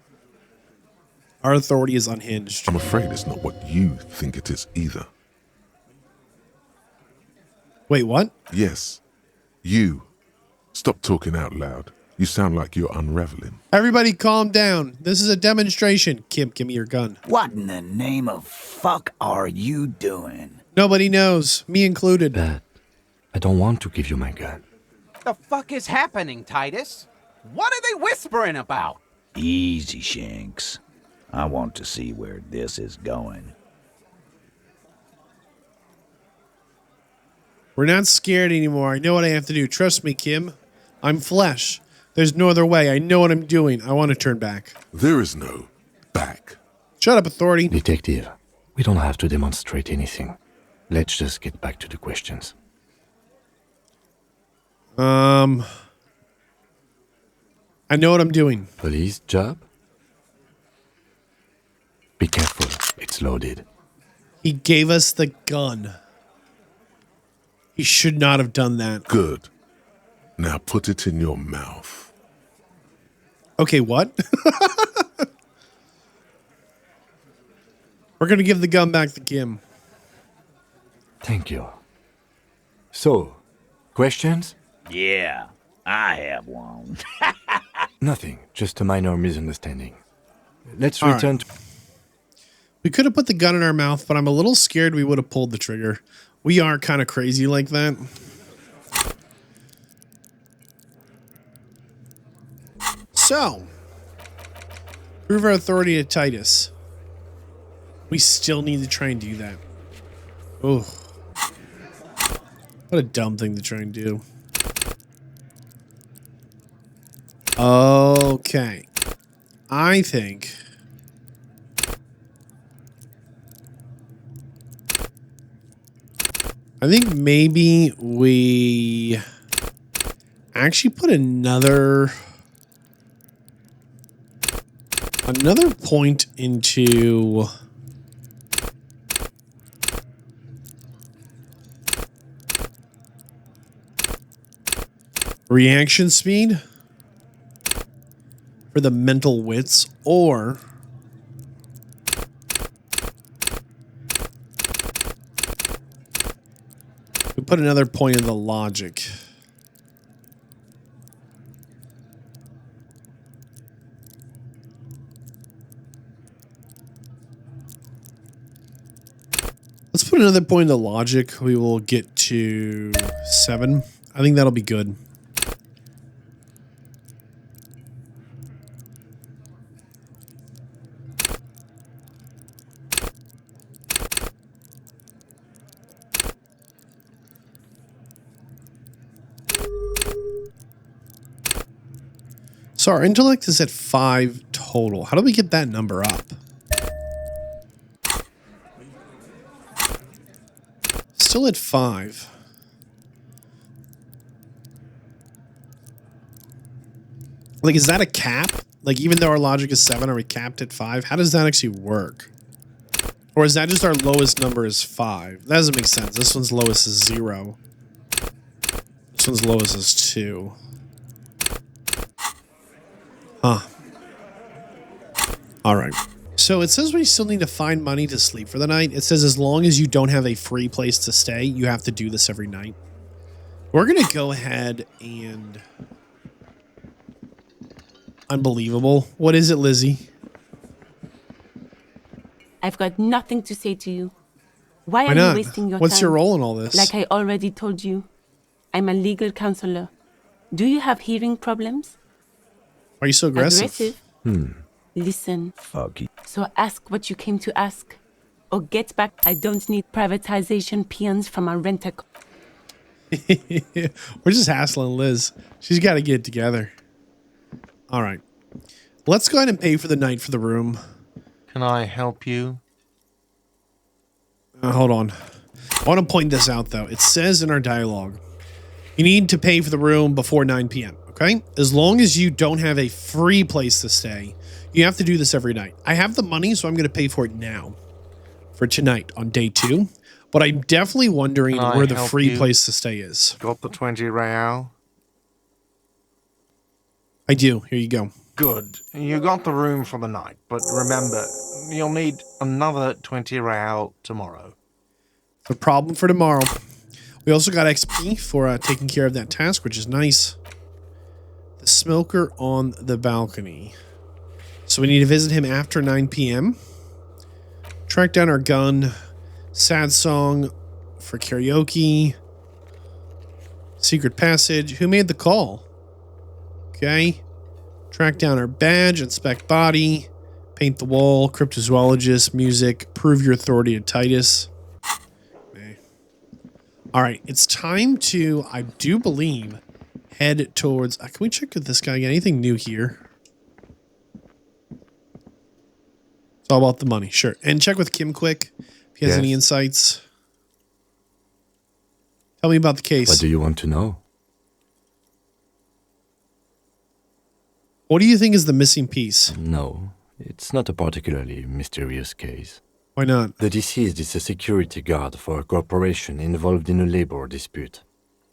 Our authority is unhinged. I'm afraid it's not what you think it is either. Wait, what? Yes. You. Stop talking out loud. You sound like you're unraveling. Everybody calm down. This is a demonstration. Kim, give me your gun. What in the name of fuck are you doing? Nobody knows, me included. But I don't want to give you my gun. The fuck is happening, Titus? What are they whispering about? Easy, Shanks. I want to see where this is going. We're not scared anymore. I know what I have to do. Trust me, Kim. I'm flesh. There's no other way. I know what I'm doing. I want to turn back. There is no back. Shut up, authority. Detective, we don't have to demonstrate anything. Let's just get back to the questions. I know what I'm doing. Police job? Be careful. It's loaded. He gave us the gun. He should not have done that. Good. Now put it in your mouth. Okay, what? We're going to give the gun back to Kim. Thank you. So, questions? Yeah, I have one. Nothing. Just a minor misunderstanding. Let's All return right. We could have put the gun in our mouth, but I'm a little scared we would have pulled the trigger. We are kind of crazy like that. So, prove our authority to Titus. We still need to try and do that. Oh, what a dumb thing to try and do. Okay. I think maybe we actually put another point into reaction speed for the mental wits, or we put another point in the logic. Let's put another point in the logic. We will get to 7. I think that'll be good. So our intellect is at 5 total. How do we get that number up? Still at 5. Like, is that a cap? Like, even though our logic is 7, are we capped at 5? How does that actually work? Or is that just our lowest number is 5? That doesn't make sense. This one's lowest is 0. This one's lowest is 2. Huh. All right. So it says we still need to find money to sleep for the night. It says as long as you don't have a free place to stay, you have to do this every night. We're going to go ahead and... Unbelievable. What is it, Lizzie? I've got nothing to say to you. Why are not? you wasting your time? What's your role in all this? Like I already told you, I'm a legal counselor. Do you have hearing problems? Why are you so aggressive? Listen. Fuck you. So ask what you came to ask. Or get back. I don't need privatization peons from a rent-a-car. We're just hassling Liz. She's got to get it together. All right. Let's go ahead and pay for the night for the room. Can I help you? Hold on. I want to point this out, though. It says in our dialogue, you need to pay for the room before 9 p.m., okay? As long as you don't have a free place to stay, you have to do this every night. I have the money, so I'm going to pay for it now. For tonight on day 2. But I'm definitely wondering where the free place to stay is. Got the 20 real? I do. Here you go. Good. You got the room for the night, but remember, you'll need another 20 real tomorrow. The problem for tomorrow. We also got XP for taking care of that task, which is nice. The smoker on the balcony. So we need to visit him after 9 p.m. Track down our gun. Sad song for karaoke. Secret passage. Who made the call? Okay. Track down our badge. Inspect body. Paint the wall. Cryptozoologist. Music. Prove your authority to Titus. Okay. All right. It's time to, I do believe, head towards... can we check with this guy again? Anything new here? It's all about the money. Sure. And check with Kim quick. If he has any insights. Tell me about the case. What do you want to know? What do you think is the missing piece? No, it's not a particularly mysterious case. Why not? The deceased is a security guard for a corporation involved in a labor dispute.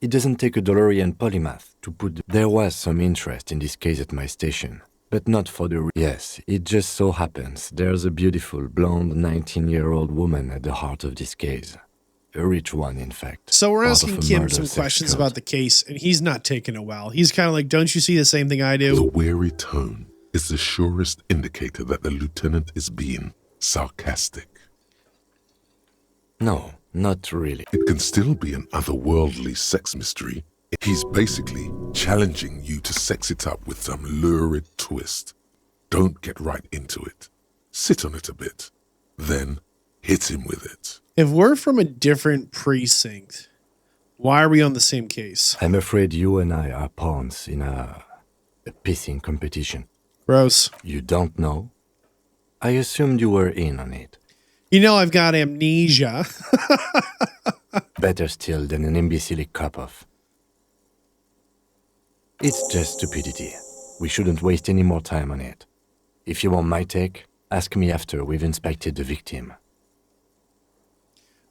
It doesn't take a DeLorean polymath to put... There was some interest in this case at my station, but not for the... Yes, it just so happens there's a beautiful, blonde 19-year-old woman at the heart of this case. A rich one, in fact. So we're Part asking of a Kim murder some sex questions cult. about the case, and he's not taking it well. He's kind of like, don't you see the same thing I The do? wary tone is the surest indicator that the lieutenant is being sarcastic. No, not really. It can still be an otherworldly sex mystery. He's basically challenging you to sex it up with some lurid twist. Don't get right into it. Sit on it a bit. Then hit him with it. If we're from a different precinct, why are we on the same case? I'm afraid you and I are pawns in a pissing competition. Gross. You don't know? I assumed you were in on it. You know I've got amnesia. Better still than an imbecilic cop-off. It's just stupidity. We shouldn't waste any more time on it. If you want my take, ask me after we've inspected the victim.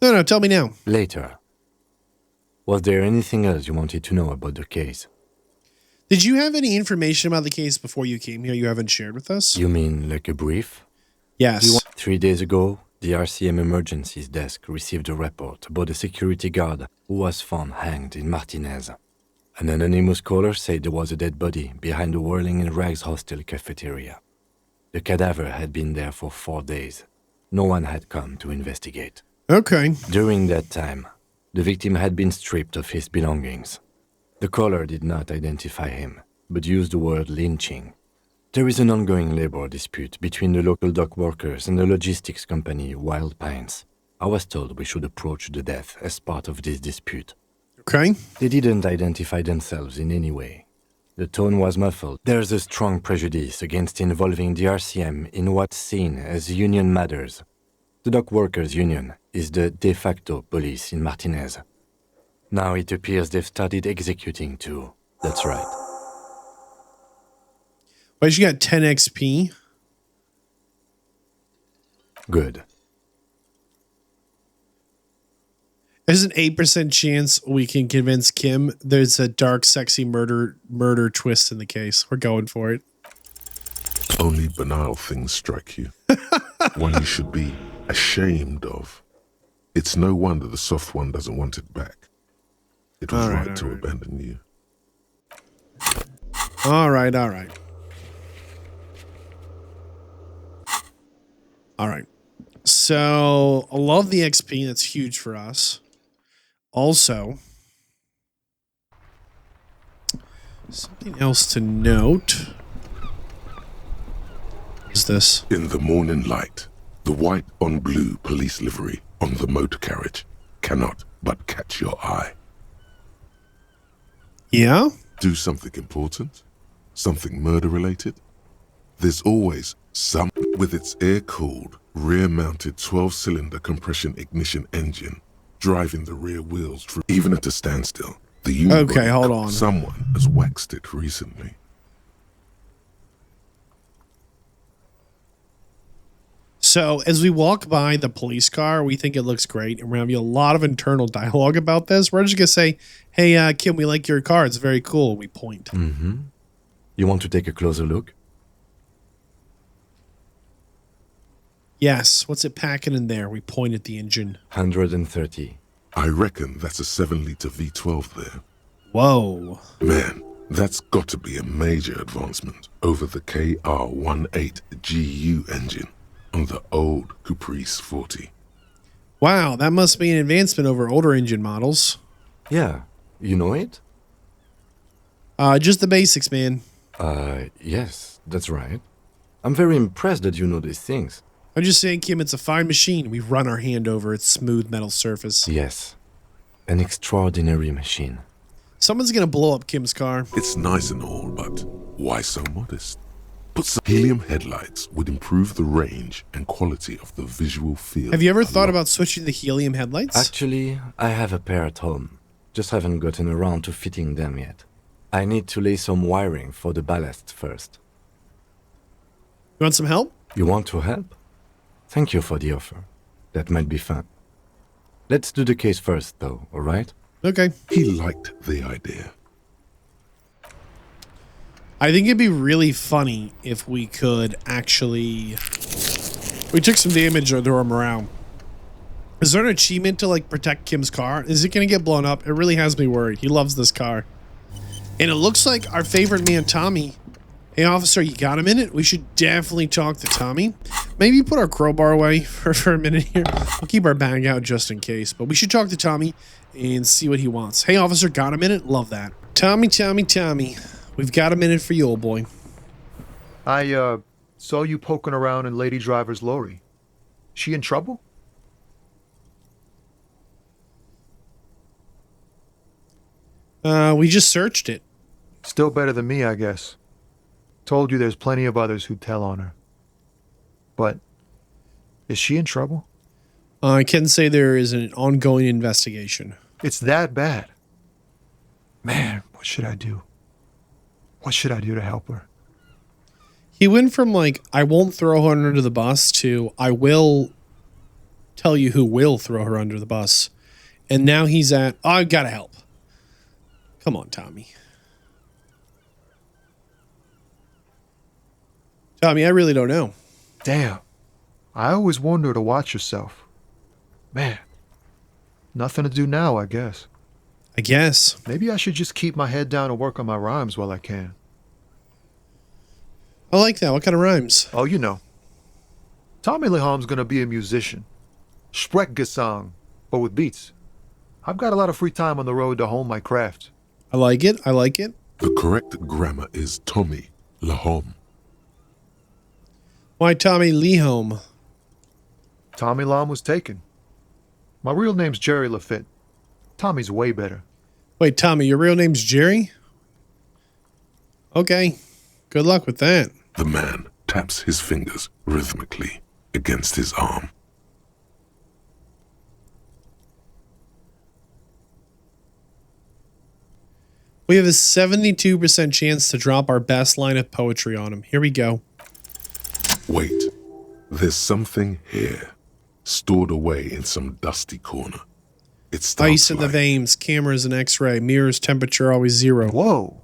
No, tell me now. Later. Was there anything else you wanted to know about the case? Did you have any information about the case before you came here you haven't shared with us? You mean like a brief? Yes. 3 days ago, the RCM Emergencies desk received a report about a security guard who was found hanged in Martinez. An anonymous caller said there was a dead body behind the Whirling in Rags hostel cafeteria. The cadaver had been there for 4 days. No one had come to investigate. Okay. During that time, the victim had been stripped of his belongings. The caller did not identify him, but used the word lynching. There is an ongoing labor dispute between the local dock workers and the logistics company Wild Pines. I was told we should approach the death as part of this dispute. Okay. They didn't identify themselves in any way. The tone was muffled. There's a strong prejudice against involving the RCM in what's seen as union matters. The dock workers' union is the de facto police in Martinez. Now it appears they've started executing too. That's right. But you got 10 XP. Good. There's an 8% chance we can convince Kim there's a dark, sexy murder twist in the case. We're going for it. Only banal things strike you. One you should be ashamed of. It's no wonder the soft one doesn't want it back. It was right to abandon you. All right. So I love the XP. That's huge for us. Also, something else to note is this. In the morning light, the white on blue police livery on the motor carriage cannot but catch your eye. Yeah? Do something important? Something murder-related? There's always some with its air-cooled, rear-mounted 12-cylinder compression ignition engine driving the rear wheels through, even at a standstill. The okay, hold on. Someone has waxed it recently. So as we walk by the police car, we think it looks great, and we're having a lot of internal dialogue about this. We're just gonna say, "Hey, Kim, we like your car. It's very cool." We point. Mm-hmm. You want to take a closer look? Yes. What's it packing in there? We point at the engine. 130. I reckon that's a 7-liter V12 there. Whoa. Man, that's got to be a major advancement over the KR18GU engine on the old Caprice 40. Wow, that must be an advancement over older engine models. Yeah, you know it? Just the basics, man. Yes, that's right. I'm very impressed that you know these things. I'm just saying, Kim, it's a fine machine. We run our hand over its smooth metal surface. Yes, an extraordinary machine. Someone's gonna blow up Kim's car. It's nice and all, but why so modest? Put some helium headlights would improve the range and quality of the visual field. Have you ever thought about switching the helium headlights? Actually, I have a pair at home. Just haven't gotten around to fitting them yet. I need to lay some wiring for the ballast first. You want some help? You want to help? Thank you for the offer. That might be fun. Let's do the case first, though, all right? Okay. He liked the idea. I think it'd be really funny if we could actually... We took some damage or throw him around. Is there an achievement to, like, protect Kim's car? Is it going to get blown up? It really has me worried. He loves this car. And it looks like our favorite man, Tommy... Hey, officer, you got a minute? We should definitely talk to Tommy. Maybe put our crowbar away for a minute here. We'll keep our bag out just in case. But we should talk to Tommy and see what he wants. Hey, officer, got a minute? Love that. Tommy. We've got a minute for you, old boy. I, saw you poking around in Lady Driver's lorry. She in trouble? We just searched it. Still better than me, I guess. Told you there's plenty of others who'd tell on her. But, is she in trouble? I can say there is an ongoing investigation. It's that bad. Man, what should I do? What should I do to help her? He went from, like, I won't throw her under the bus to I will tell you who will throw her under the bus. And now he's at, oh, I've got to help. Come on, Tommy. Tommy, I really don't know. Damn. I always wonder to watch yourself. Man. Nothing to do now, I guess. I guess. Maybe I should just keep my head down and work on my rhymes while I can. I like that. What kind of rhymes? Oh, you know. Tommy Leham's gonna be a musician. Sprechgesang, but with beats. I've got a lot of free time on the road to hone my craft. I like it. I like it. The correct grammar is Tommy Lahom. Why Tommy Lehome? Tommy Lam was taken. My real name's Jerry Lafitte. Tommy's way better. Wait, Tommy, your real name's Jerry? Okay. Good luck with that. The man taps his fingers rhythmically against his arm. We have a 72% chance to drop our best line of poetry on him. Here we go. Wait, there's something here, stored away in some dusty corner. It starts Ice in the veins, cameras and x-ray, mirrors, temperature always 0. Whoa.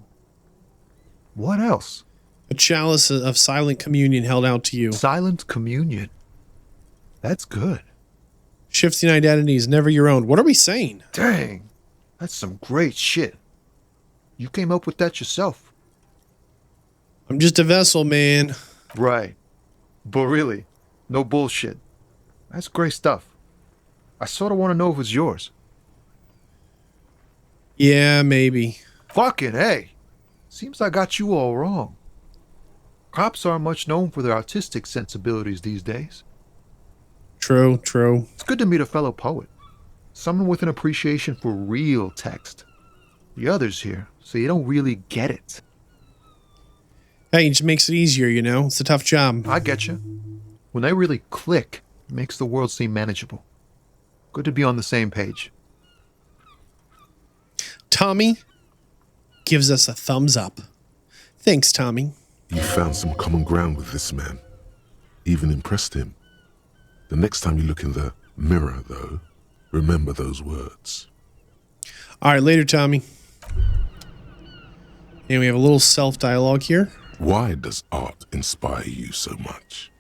What else? A chalice of silent communion held out to you. Silent communion. That's good. Shifting identities, never your own. What are we saying? Dang, that's some great shit. You came up with that yourself. I'm just a vessel, man. Right. But really, no bullshit. That's great stuff. I sort of want to know if it's yours. Yeah, maybe. Fucking hey. Seems I got you all wrong. Cops aren't much known for their artistic sensibilities these days. True, true. It's good to meet a fellow poet. Someone with an appreciation for real text. The others here, so you don't really get it. Hey, it just makes it easier, you know? It's a tough job. I get you. When they really click, it makes the world seem manageable. Good to be on the same page. Tommy gives us a thumbs up. Thanks, Tommy. You found some common ground with this man. Even impressed him. The next time you look in the mirror, though, remember those words. All right, later, Tommy. And we have a little self-dialogue here. Why does art inspire you so much?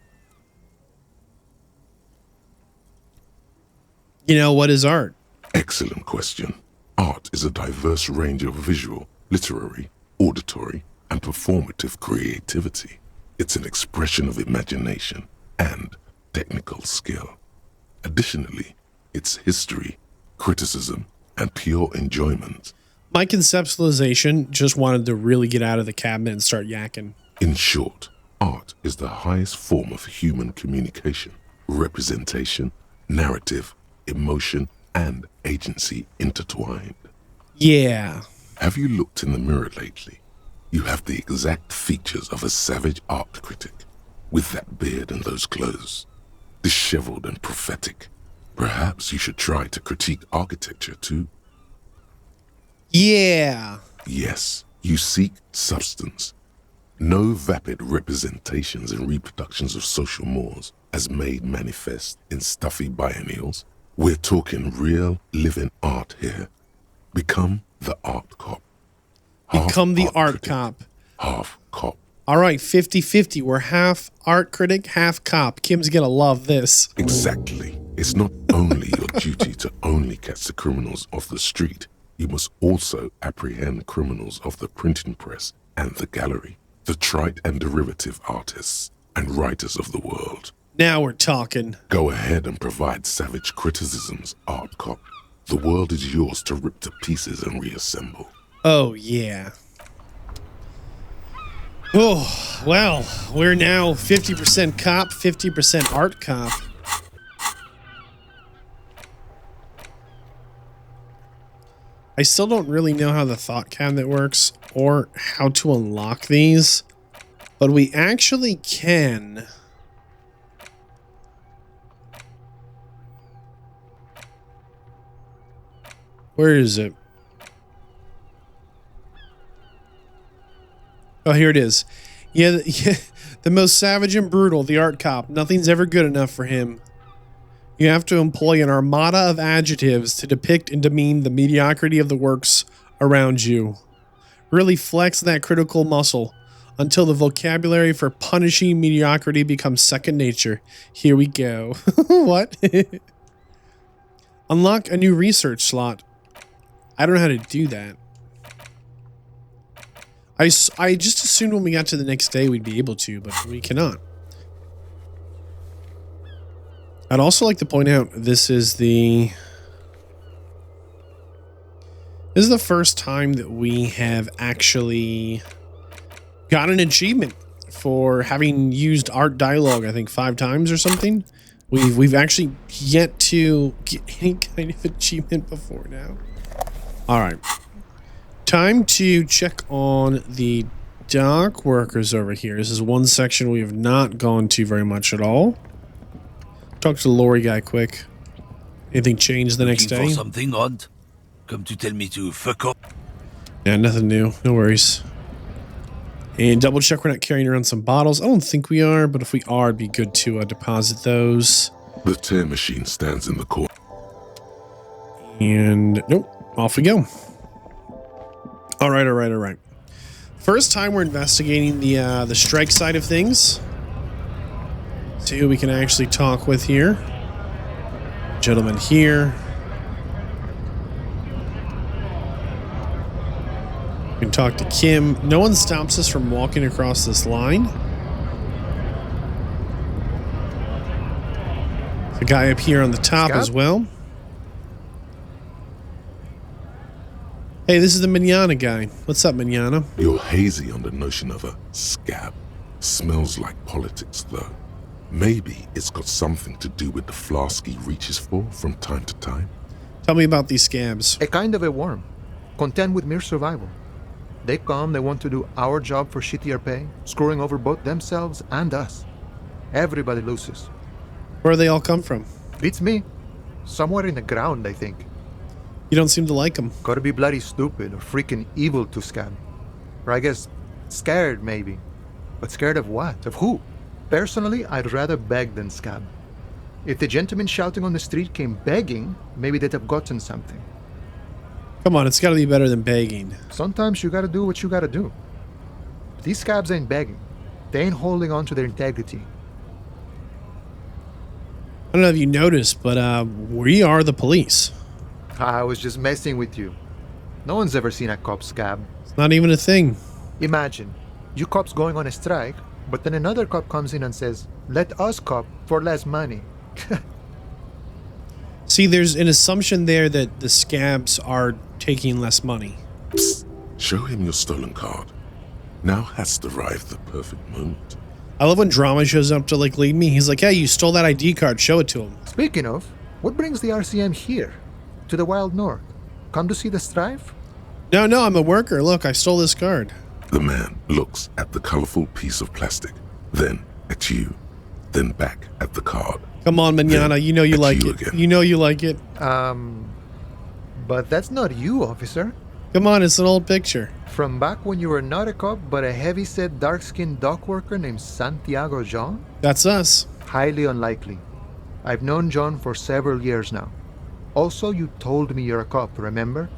You know, what is art? Excellent question. Art is a diverse range of visual, literary, auditory, and performative creativity. It's an expression of imagination and technical skill. Additionally, it's history, criticism, and pure enjoyment. My conceptualization just wanted to really get out of the cabinet and start yakking. In short, art is the highest form of human communication, representation, narrative, emotion, and agency intertwined. Yeah. Have you looked in the mirror lately? You have the exact features of a savage art critic, with that beard and those clothes, disheveled and prophetic. Perhaps you should try to critique architecture too. Yeah. Yes, you seek substance. No vapid representations and reproductions of social mores as made manifest in stuffy biennials. We're talking real, living art here. Become the art cop. Become the art cop. Half cop. All right, 50-50. We're half art critic, half cop. Kim's gonna love this. Exactly. It's not only your duty to only catch the criminals off the street. You must also apprehend criminals of the printing press and the gallery, the trite and derivative artists and writers of the world. Now we're talking. Go ahead and provide savage criticisms, art cop. The world is yours to rip to pieces and reassemble. Oh, yeah. Oh, well, we're now 50% cop, 50% art cop. I still don't really know how the thought cabinet works or how to unlock these, but we actually can. Where is it? Oh, here it is. Yeah, the most savage and brutal, the art cop. Nothing's ever good enough for him. You have to employ an armada of adjectives to depict and demean the mediocrity of the works around you. Really flex that critical muscle until the vocabulary for punishing mediocrity becomes second nature. Here we go. What? Unlock a new research slot. I don't know how to do that. I just assumed when we got to the next day we'd be able to, but we cannot. I'd also like to point out this is the first time that we have actually got an achievement for having used art dialogue, I think 5 times or something. We've actually yet to get any kind of achievement before now. All right. Time to check on the dock workers over here. This is one section we have not gone to very much at all. Talk to the lorry guy quick. Anything changed the next day? For something odd? Come to tell me to fuck off? Yeah, nothing new. No worries. And double check we're not carrying around some bottles. I don't think we are, but if we are, it'd be good to deposit those. The tear machine stands in the corner. And nope, off we go. All right. First time we're investigating the strike side of things. See who we can actually talk with here. Gentleman here. We can talk to Kim. No one stops us from walking across this line. The guy up here on the top as well. Hey, this is the Manana guy. What's up, Manana? You're hazy on the notion of a scab. Smells like politics, though. Maybe it's got something to do with the flask he reaches for from time to time. Tell me about these scabs. A kind of a worm, content with mere survival. They come, they want to do our job for shittier pay, screwing over both themselves and us. Everybody loses. Where do they all come from? Beats me. Somewhere in the ground, I think. You don't seem to like them. Gotta be bloody stupid or freaking evil to scab. Or I guess scared, maybe. But scared of what? Of who? Personally, I'd rather beg than scab. If the gentleman shouting on the street came begging, maybe they'd have gotten something. Come on, it's got to be better than begging. Sometimes you gotta do what you gotta do. These scabs ain't begging. They ain't holding on to their integrity. I don't know if you noticed, but we are the police. I was just messing with you. No one's ever seen a cop scab. It's not even a thing. Imagine, you cops going on a strike, but then another cop comes in and says, let us cop for less money. See, there's an assumption there that the scabs are taking less money. Psst. Show him your stolen card. Now has arrived the perfect moment. I love when Drama shows up to lead me. He's like, hey, you stole that ID card. Show it to him. Speaking of, what brings the RCM here? To the Wild North? Come to see the strife? No, I'm a worker. Look, I stole this card. The man looks at the colorful piece of plastic, then at you, then back at the card. Come on, Manana. You know you like it. Again. You know you like it. But that's not you, officer. Come on, it's an old picture. From back when you were not a cop, but a heavy-set, dark-skinned dock worker named Santiago John? That's us. Highly unlikely. I've known John for several years now. Also, you told me you're a cop, remember?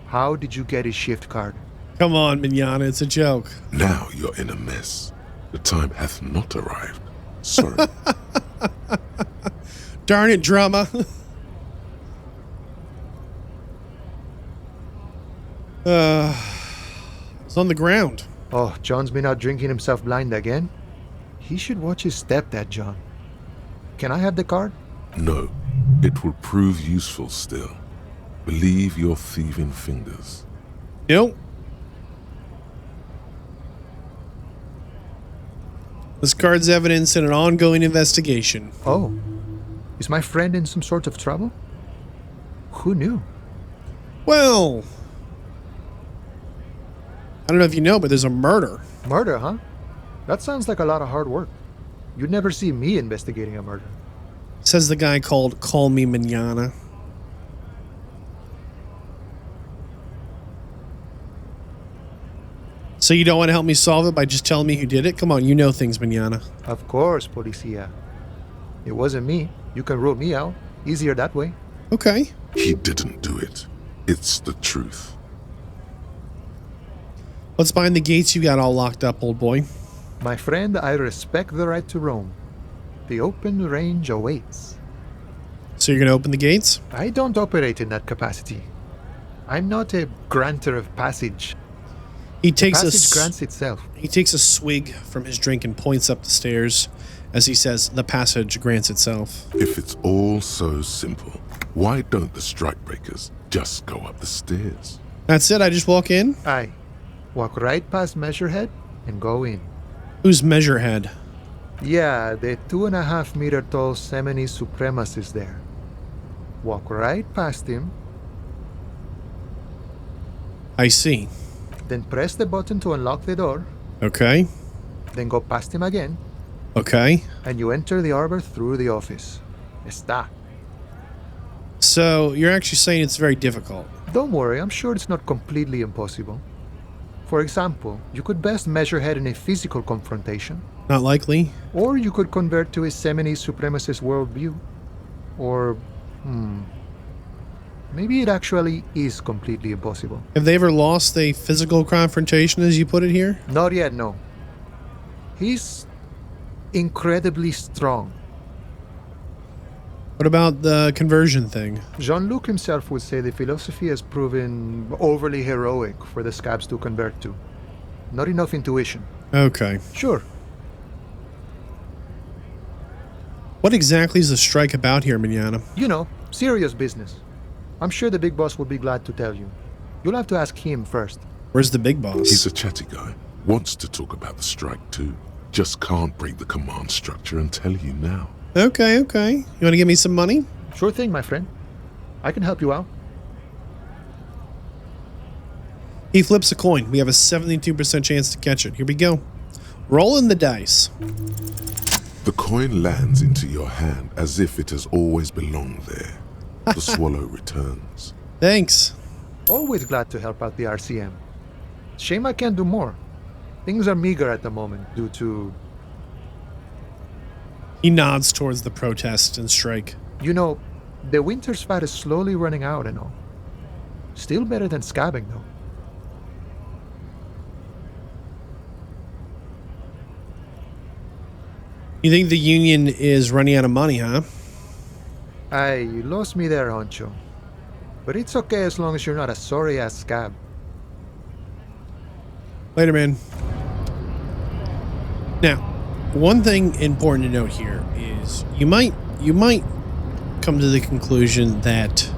How did you get his shift card? Come on, Manana, it's a joke. Now you're in a mess. The time hath not arrived. Sorry. Darn it, Drama. It's on the ground. Oh, John's been out drinking himself blind again? He should watch his step, that John. Can I have the card? No, it will prove useful still. Believe your thieving fingers. Nope. This card's evidence in an ongoing investigation. Oh, is my friend in some sort of trouble? Who knew? Well, I don't know if you know, but there's a murder. Murder, huh? That sounds like a lot of hard work. You'd never see me investigating a murder. Says the guy called Call Me Manana. So you don't want to help me solve it by just telling me who did it? Come on, you know things, Manana. Of course, Policia. It wasn't me. You can rule me out. Easier that way. Okay. He didn't do it. It's the truth. What's behind the gates you got all locked up, old boy? My friend, I respect the right to roam. The open range awaits. So you're going to open the gates? I don't operate in that capacity. I'm not a granter of passage. He takes the passage grants itself. He takes a swig from his drink and points up the stairs. As he says, the passage grants itself. If it's all so simple, why don't the strikebreakers just go up the stairs? That's it, I just walk in? Aye. Walk right past Measurehead and go in. Who's Measurehead? Yeah, the 2.5 meter tall Semini supremacist there. Walk right past him, I see. then press the button to unlock the door, Okay. then go past him again, Okay. and you enter the arbor through the office. Está. So you're actually saying it's very difficult. Don't worry, I'm sure it's not completely impossible. For example, you could best Measurehead in a physical confrontation, Not likely. or you could convert to a Semini supremacist worldview. Or, maybe it actually is completely impossible. Have they ever lost a physical confrontation, as you put it here? Not yet, no. He's incredibly strong. What about the conversion thing? Jean-Luc himself would say the philosophy has proven overly heroic for the scabs to convert to. Not enough intuition. Okay. Sure. What exactly is the strike about here, Mignana? You know, serious business. I'm sure the big boss will be glad to tell you. You'll have to ask him first. Where's the big boss? He's a chatty guy. Wants to talk about the strike too. Just can't break the command structure and tell you now. Okay, okay. You want to give me some money? Sure thing, my friend. I can help you out. He flips a coin. We have a 72% chance to catch it. Here we go. Rolling the dice. The coin lands into your hand as if it has always belonged there. The swallow returns. Thanks. Always glad to help out the RCM. Shame I can't do more. Things are meager at the moment due to... He nods towards the protest and strike. You know, the winter's fat is slowly running out and all. Still better than scabbing, though. You think the union is running out of money, huh? Aye, you lost me there, Honcho. But it's okay as long as you're not a sorry-ass scab. Later, man. Now, one thing important to note here is you might come to the conclusion that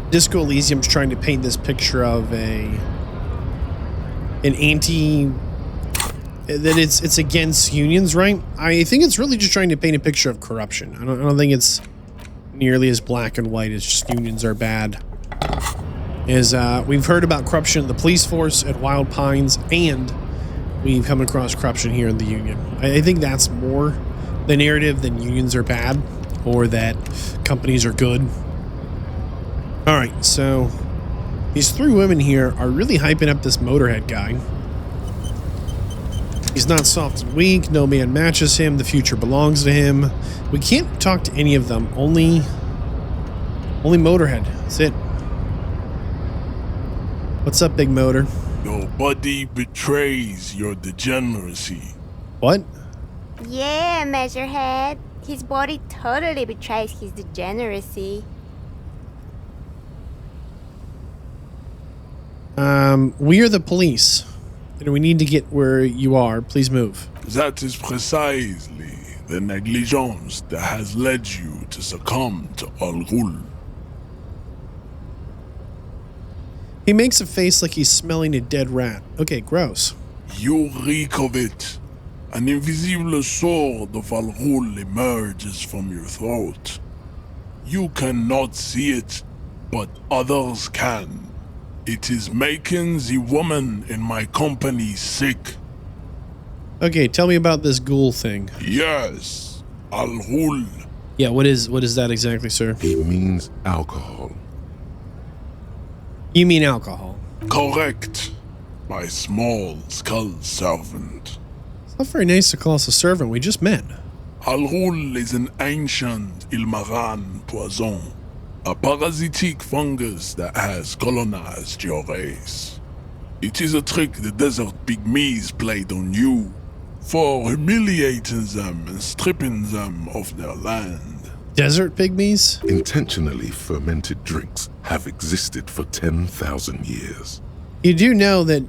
Disco Elysium's trying to paint this picture of an anti that it's against unions, right? I think it's really just trying to paint a picture of corruption. I don't think it's nearly as black and white as just unions are bad. We've heard about corruption in the police force at Wild Pines, and we've come across corruption here in the Union. I think that's more the narrative than unions are bad or that companies are good. All right, so these three women here are really hyping up this Motorhead guy. He's not soft and weak. No man matches him. The future belongs to him. We can't talk to any of them. Only Motorhead. That's it. What's up, Big Motor? Nobody betrays your degeneracy. What? Yeah, Measurehead. His body totally betrays his degeneracy. We are the police. And we need to get where you are. Please move. That is precisely the negligence that has led you to succumb to Al Ghul. He makes a face like he's smelling a dead rat. Okay, gross. You reek of it. An invisible sword of Al Ghul emerges from your throat. You cannot see it, but others can. It is making the woman in my company sick. Okay, tell me about this ghoul thing. Yes, Al Ghul. Yeah, what is that exactly, sir? It means alcohol. You mean alcohol? Correct. My small skull servant. It's not very nice to call us a servant. We just met. Al Ghul is an ancient Ilmaran poison. A parasitic fungus that has colonized your race. It is a trick the desert pygmies played on you for humiliating them and stripping them of their land. Desert pygmies? Intentionally fermented drinks have existed for 10,000 years. You do know that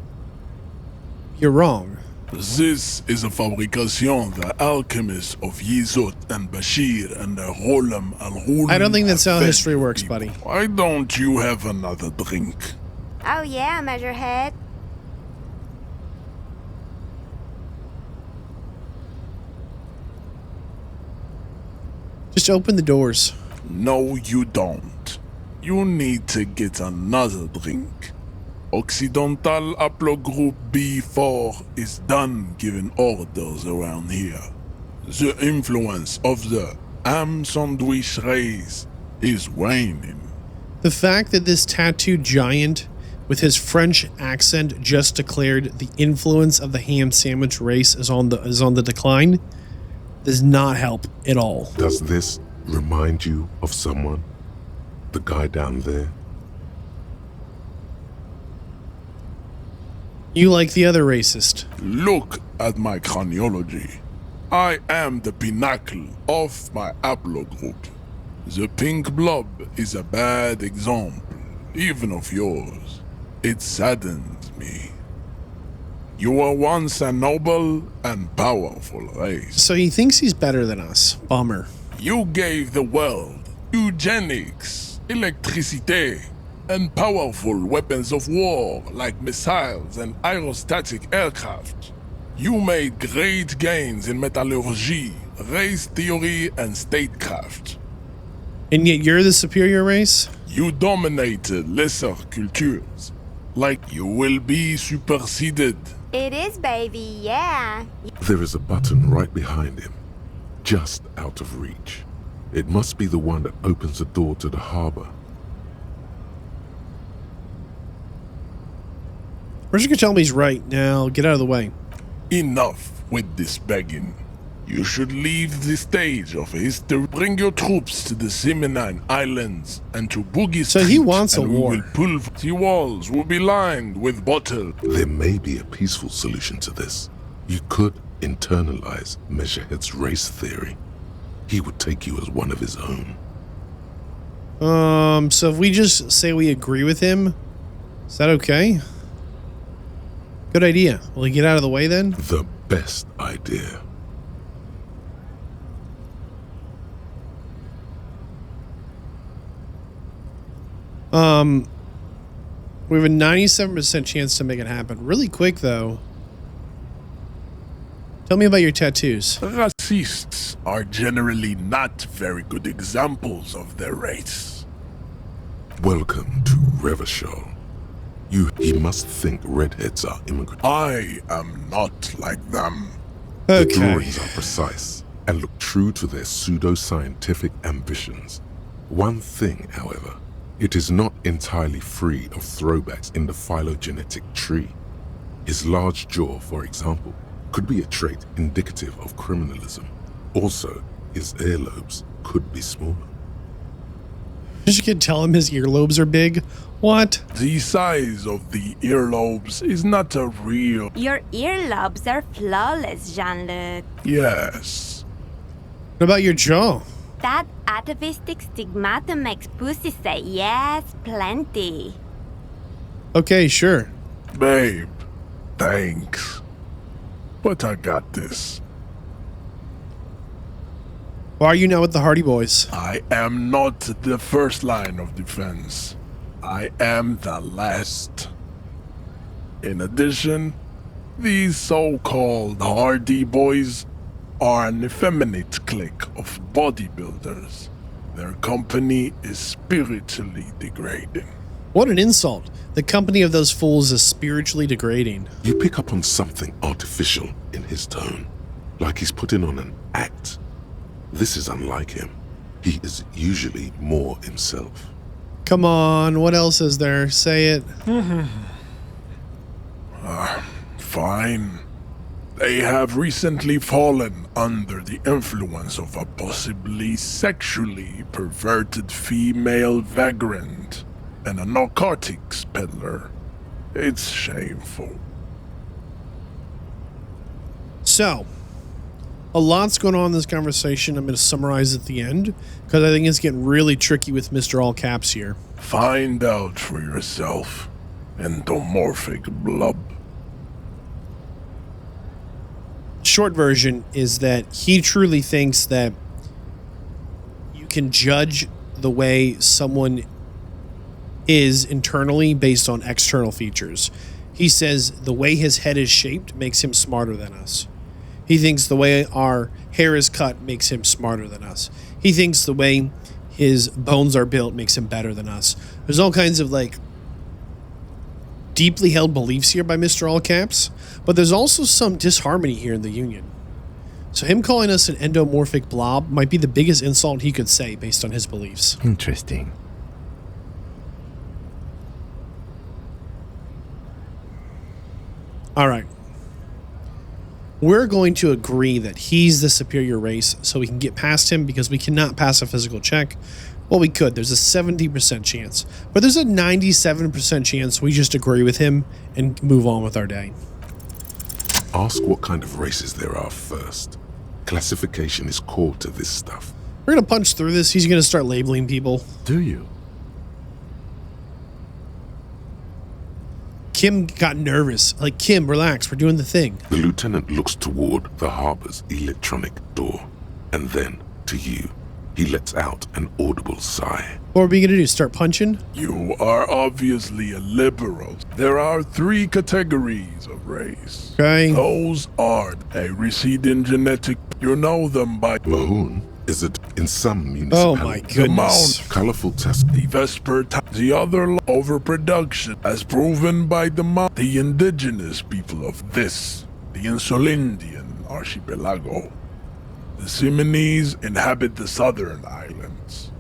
you're wrong. This is a fabrication the alchemists of Yizot and Bashir and the Rolam al-Ghul. I don't think that's how have fed history you works, people. buddy. Why don't you have another drink? Oh yeah, Measurehead. Just open the doors. No, you don't. You need to get another drink. Occidental Haplogroup B4 is done giving orders around here. The influence of the ham sandwich race is waning. The fact that this tattooed giant with his French accent just declared the influence of the ham sandwich race is on the decline does not help at all. Does this remind you of someone? The guy down there? You like the other racist. Look at my chronology. I am the pinnacle of my haplogroup. The pink blob is a bad example, even of yours. It saddens me. You were once a noble and powerful race. So he thinks he's better than us. Bummer. You gave the world eugenics, electricity, and powerful weapons of war like missiles and aerostatic aircraft. You made great gains in metallurgy, race theory, and statecraft. And yet you're the superior race? You dominated lesser cultures, like you will be superseded. It is, baby, yeah. There is a button right behind him, just out of reach. It must be the one that opens the door to the harbor. Where's you tell me he's right? Now get out of the way. Enough with this begging. You should leave the stage of history. Bring your troops to the Seminine Islands and to Boogie Street. So he wants a and we war. will pull. The walls will be lined with bottle. There may be a peaceful solution to this. You could internalize Measurehead's race theory. He would take you as one of his own. So if we just say we agree with him, is that okay? Good idea. Will he get out of the way then? The best idea. We have a 97% chance to make it happen. Really quick, though. Tell me about your tattoos. Racists are generally not very good examples of their race. Welcome to Revachol. He must think redheads are immigrants. I am not like them. The drawings are precise and look true to their pseudo-scientific ambitions. One thing, however, it is not entirely free of throwbacks in the phylogenetic tree. His large jaw, for example, could be a trait indicative of criminalism. Also, his earlobes could be smaller. You could tell him his earlobes are big. What? The size of the earlobes is not a real... Your earlobes are flawless, Jean-Luc. Yes. What about your jaw? That atavistic stigmatum makes pussy say yes, plenty. Okay, sure. Babe, thanks. But I got this. Why are you now with the Hardy Boys? I am not the first line of defense. I am the last. In addition, these so-called Hardy Boys are an effeminate clique of bodybuilders. Their company is spiritually degrading. What an insult. The company of those fools is spiritually degrading. You pick up on something artificial in his tone, like he's putting on an act. This is unlike him. He is usually more himself. Come on, what else is there? Say it. Fine. They have recently fallen under the influence of a possibly sexually perverted female vagrant and a narcotics peddler. It's shameful. So, a lot's going on in this conversation. I'm going to summarize at the end because I think it's getting really tricky with Mr. All Caps here. Find out for yourself, endomorphic blob. short version is that he truly thinks that you can judge the way someone is internally based on external features. He says the way his head is shaped makes him smarter than us. He thinks the way our hair is cut makes him smarter than us. He thinks the way his bones are built makes him better than us. There's all kinds of like deeply held beliefs here by Mr. All Caps, but there's also some disharmony here in the Union. So him calling us an endomorphic blob might be the biggest insult he could say based on his beliefs. Interesting. All right. We're going to agree that he's the superior race so we can get past him because we cannot pass a physical check. Well, we could. There's a 70% chance. But there's a 97% chance we just agree with him and move on with our day. Ask what kind of races there are first. Classification is core to this stuff. We're going to punch through this. He's going to start labeling people. Do you? Kim got nervous. Like, Kim, relax. We're doing the thing. The lieutenant looks toward the harbor's electronic door, and then to you. He lets out an audible sigh. What are we going to do? Start punching? You are obviously a liberal. There are 3 categories of race. Okay. Those are a receding genetic. You know them by Mahoon is it in some municipalities. Oh my the goodness. mount, Colorful test. the vesper, the other overproduction, as proven by the mount. The indigenous people of this, the Insulindian archipelago. The Simonese inhabit the southern islands.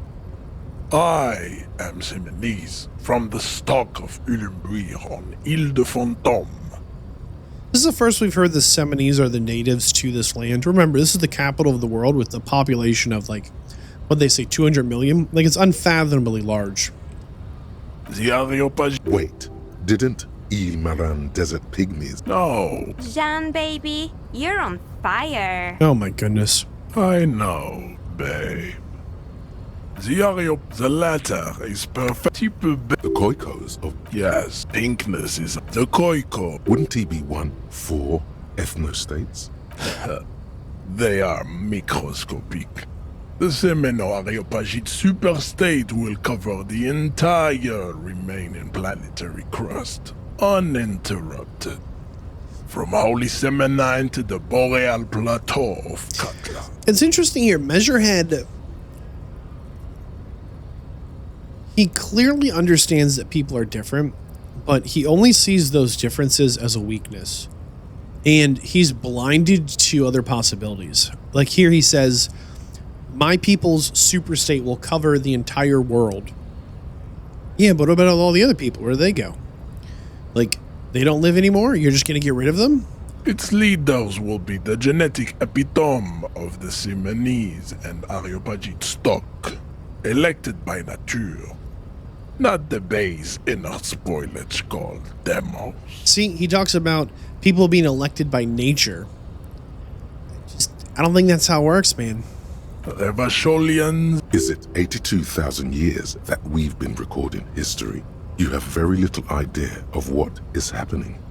I am Simonese, from the stock of Ulembuir on Ile de Fantôme. This is the first we've heard the Seminese are the natives to this land. Remember, this is the capital of the world with a population of like, what they say, 200 million? Like, it's unfathomably large. The Areopagi. Wait, didn't Ilmaran desert pygmies? No, Jean, baby, you're on fire. Oh my goodness. I know, babe. The latter is perfect. The Khoikos of... Yes, pinkness is the Khoiko. Wouldn't he be one for ethnostates? They are microscopic. The Semeno-Areopagite superstate will cover the entire remaining planetary crust, uninterrupted. From Holy Semenine to the Boreal Plateau of Katla. It's interesting here. Measurehead, he clearly understands that people are different, but he only sees those differences as a weakness. And he's blinded to other possibilities. Like here he says, my people's superstate will cover the entire world. Yeah, but what about all the other people? Where do they go? Like, they don't live anymore? You're just going to get rid of them? Its leaders will be the genetic epitome of the Simonese and Areopagite stock, elected by nature, not the base inner spoilage called demos. See, he talks about people being elected by nature. I don't think that's how it works, man. The Vasholians. Is it 82,000 years that we've been recording history? You have very little idea of what is happening,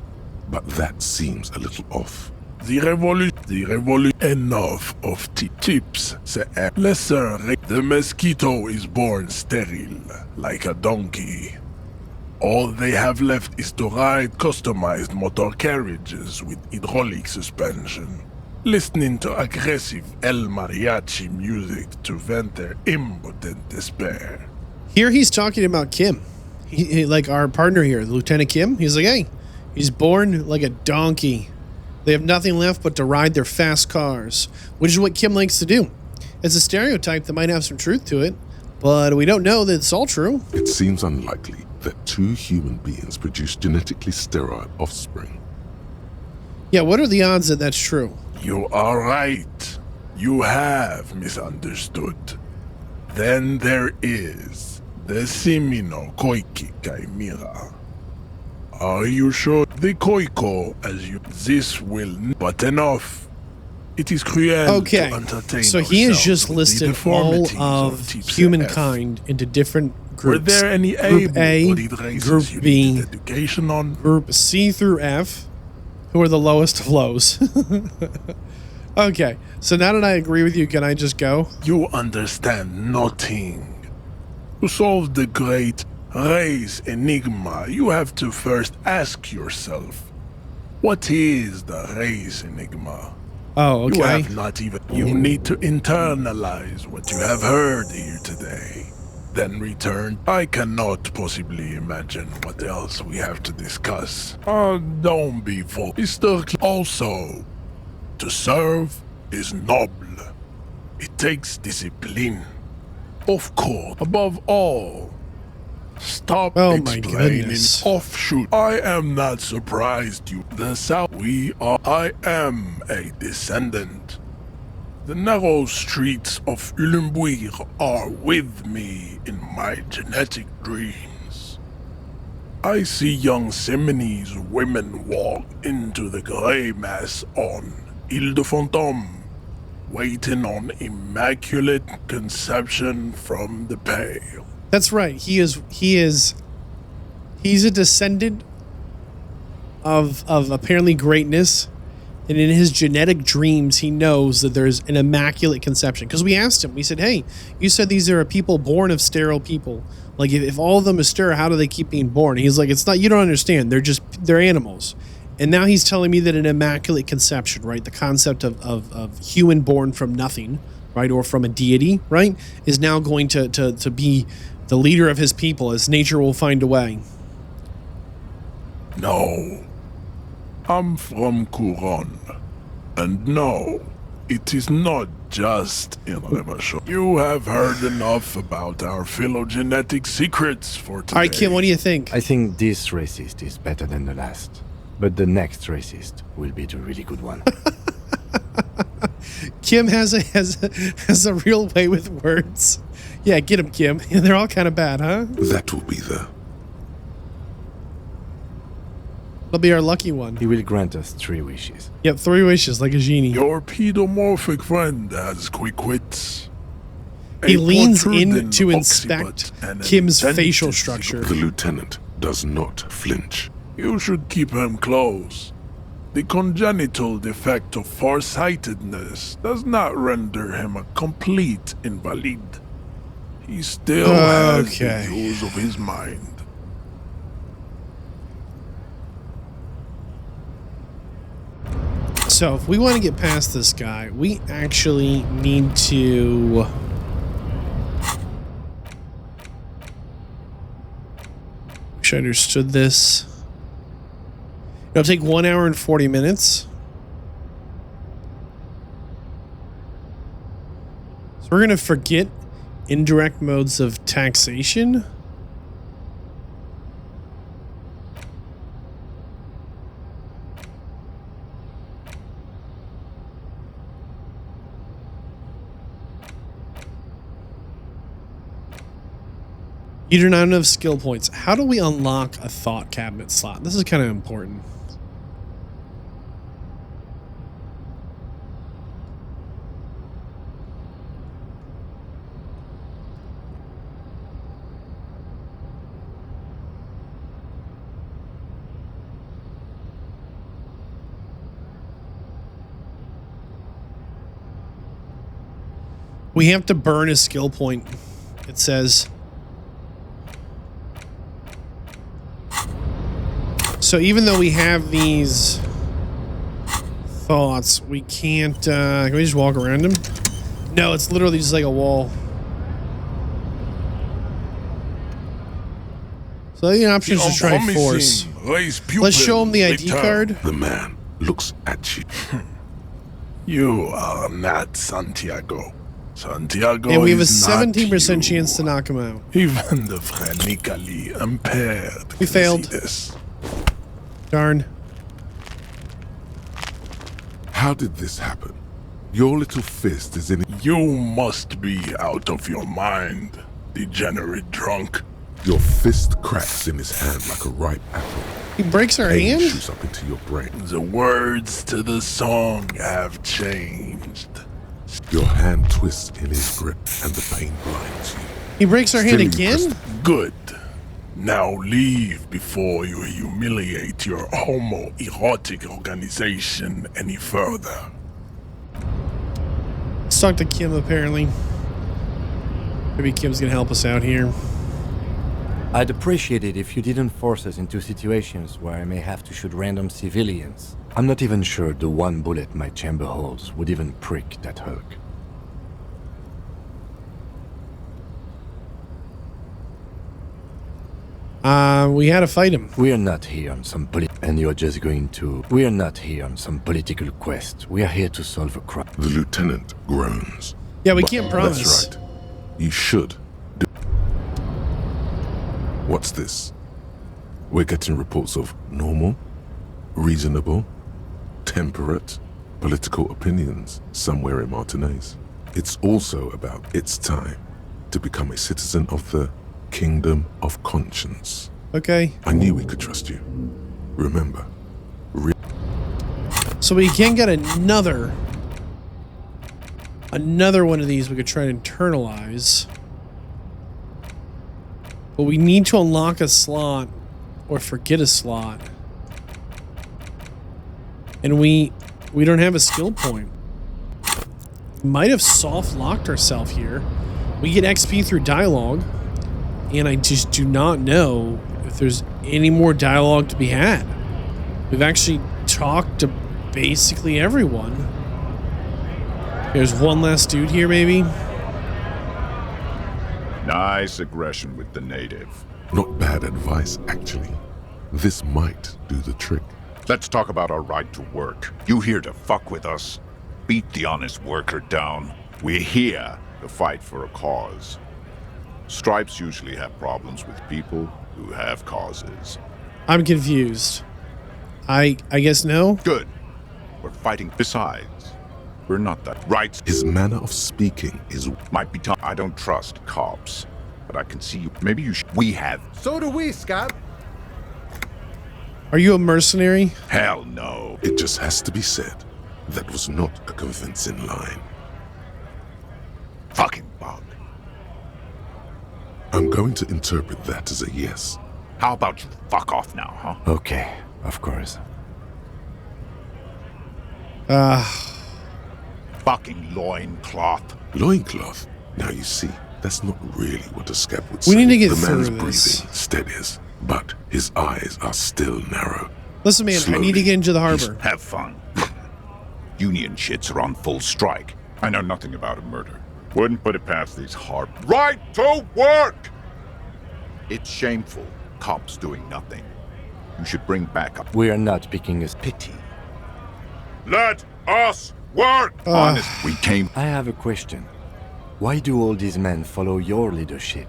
but that seems a little off. The revolution enough of tips, say lesser. The mosquito is born sterile, like a donkey. All they have left is to ride customized motor carriages with hydraulic suspension, listening to aggressive El Mariachi music to vent their impotent despair. Here he's talking about Kim. He, like our partner here, Lieutenant Kim. He's like, hey, he's born like a donkey. They have nothing left but to ride their fast cars, which is what Kim likes to do. It's a stereotype that might have some truth to it, but we don't know that it's all true. It seems unlikely that 2 human beings produce genetically sterile offspring. Yeah, what are the odds that that's true? You are right. You have misunderstood. Then there is the Simino Koiki Chimera. Are you sure? The Koiko, as you... This will... But enough. It is cruel to entertain so he has just ourselves with the listed all deformities of Type humankind into different groups. Were there any Group A, able-bodied races Group you B, needed education on? Group C through F, who are the lowest of lows. Okay, so now that I agree with you, can I just go? You understand nothing. To solve the great race enigma, you have to first ask yourself, what is the race enigma? Oh, okay. You have not even... You need to internalize what you have heard here today. Then return. I cannot possibly imagine what else we have to discuss. Don't be full. Also, to serve is noble. It takes discipline. Of course, above all, stop explaining offshoot. I am not surprised you. The South, I am a descendant. The narrow streets of Elysium are with me in my genetic dreams. I see young Simonese women walk into the grey mass on Ile de Fantôme, waiting on immaculate conception from the pale. That's right. He's a descendant of apparently greatness. And in his genetic dreams, he knows that there's an immaculate conception. Because we asked him, we said, hey, you said these are people born of sterile people. Like, if all of them are sterile, how do they keep being born? He's like, it's not, you don't understand. They're animals. And now he's telling me that an immaculate conception, right? The concept of human born from nothing, right? Or from a deity, right? Is now going to be the leader of his people, as nature will find a way. No. I'm from Couronne. And no, it is not just irreversible. You have heard enough about our phylogenetic secrets for today. All right, Kim, what do you think? I think this racist is better than the last. But the next racist will be the really good one. Kim has a real way with words. Yeah, get him, Kim. They're all kind of bad, huh? That will be the... That'll be our lucky one. He will grant us 3 wishes. Yep, 3 wishes, like a genie. Your pedomorphic friend has quick wits. He leans in to inspect Kim's facial structure. The lieutenant does not flinch. You should keep him close. The congenital defect of farsightedness does not render him a complete invalid. He still has the use of his mind. So if we want to get past this guy, we actually need to... Wish I understood this. It'll take 1 hour and 40 minutes. So we're going to forget indirect modes of taxation. You do not have skill points. How do we unlock a thought cabinet slot? This is kind of important. We have to burn a skill point. It says... So even though we have these thoughts, we can't, can we just walk around them? No, it's literally just like a wall. So the option is to try force. Let's show him the ID card. The man looks at you. You are not Santiago. Santiago and we have a is 17% chance to knock him out. Even the phrenically impaired. We failed. This. Darn. How did this happen? Your little fist is in it. You must be out of your mind, degenerate drunk. Your fist cracks in his hand like a ripe apple. He breaks our hand? Shoots up into your brain. The words to the song have changed. Your hand twists in his grip and the pain blinds you. He breaks our hand again? Good. Now leave before you humiliate your homoerotic organization any further. Let's talk to Kim, apparently. Maybe Kim's gonna help us out here. I'd appreciate it if you didn't force us into situations where I may have to shoot random civilians. I'm not even sure the one bullet my chamber holds would even prick that Hulk. We had to fight him. We are not here on some and you're just going to... We are not here on some political quest. We are here to solve a crime. The lieutenant groans. Yeah, we can't promise. That's right. You should do... What's this? We're getting reports of normal, reasonable, temperate, political opinions somewhere in Martinez. It's also about its time to become a citizen of the Kingdom of Conscience. Okay. I knew we could trust you. Remember. So we can get another one of these we could try to internalize. But we need to unlock a slot or forget a slot. And we don't have a skill point. We might have soft locked ourselves here. We get XP through dialogue. And I just do not know if there's any more dialogue to be had. We've actually talked to basically everyone. There's one last dude here, maybe. Nice aggression with the native. Not bad advice, actually. This might do the trick. Let's talk about our right to work. You here to fuck with us? Beat the honest worker down. We're here to fight for a cause. Stripes usually have problems with people who have causes. I'm confused. I guess no? Good. We're fighting. Besides, we're not that right. His manner of speaking is... Might be tough. I don't trust cops, but I can see you. Maybe you should. We have. So do we, Scab. Are you a mercenary? Hell no. It just has to be said. That was not a convincing line. Fucking bug. I'm going to interpret that as a yes. How about you fuck off now, huh? Okay, of course. Fucking loincloth. Loincloth? Now you see, that's not really what a scab would say. We need to get the through man's this. breathing steadies, but his eyes are still narrow. Listen, man, Slowly, I need to get into the harbor. Have fun. Union shits are on full strike. I know nothing about a murder. Wouldn't put it past these right to work! It's shameful. Cops doing nothing. You should bring back up. We are not picking a pity. Let us work! Honest, we came. I have a question. Why do all these men follow your leadership?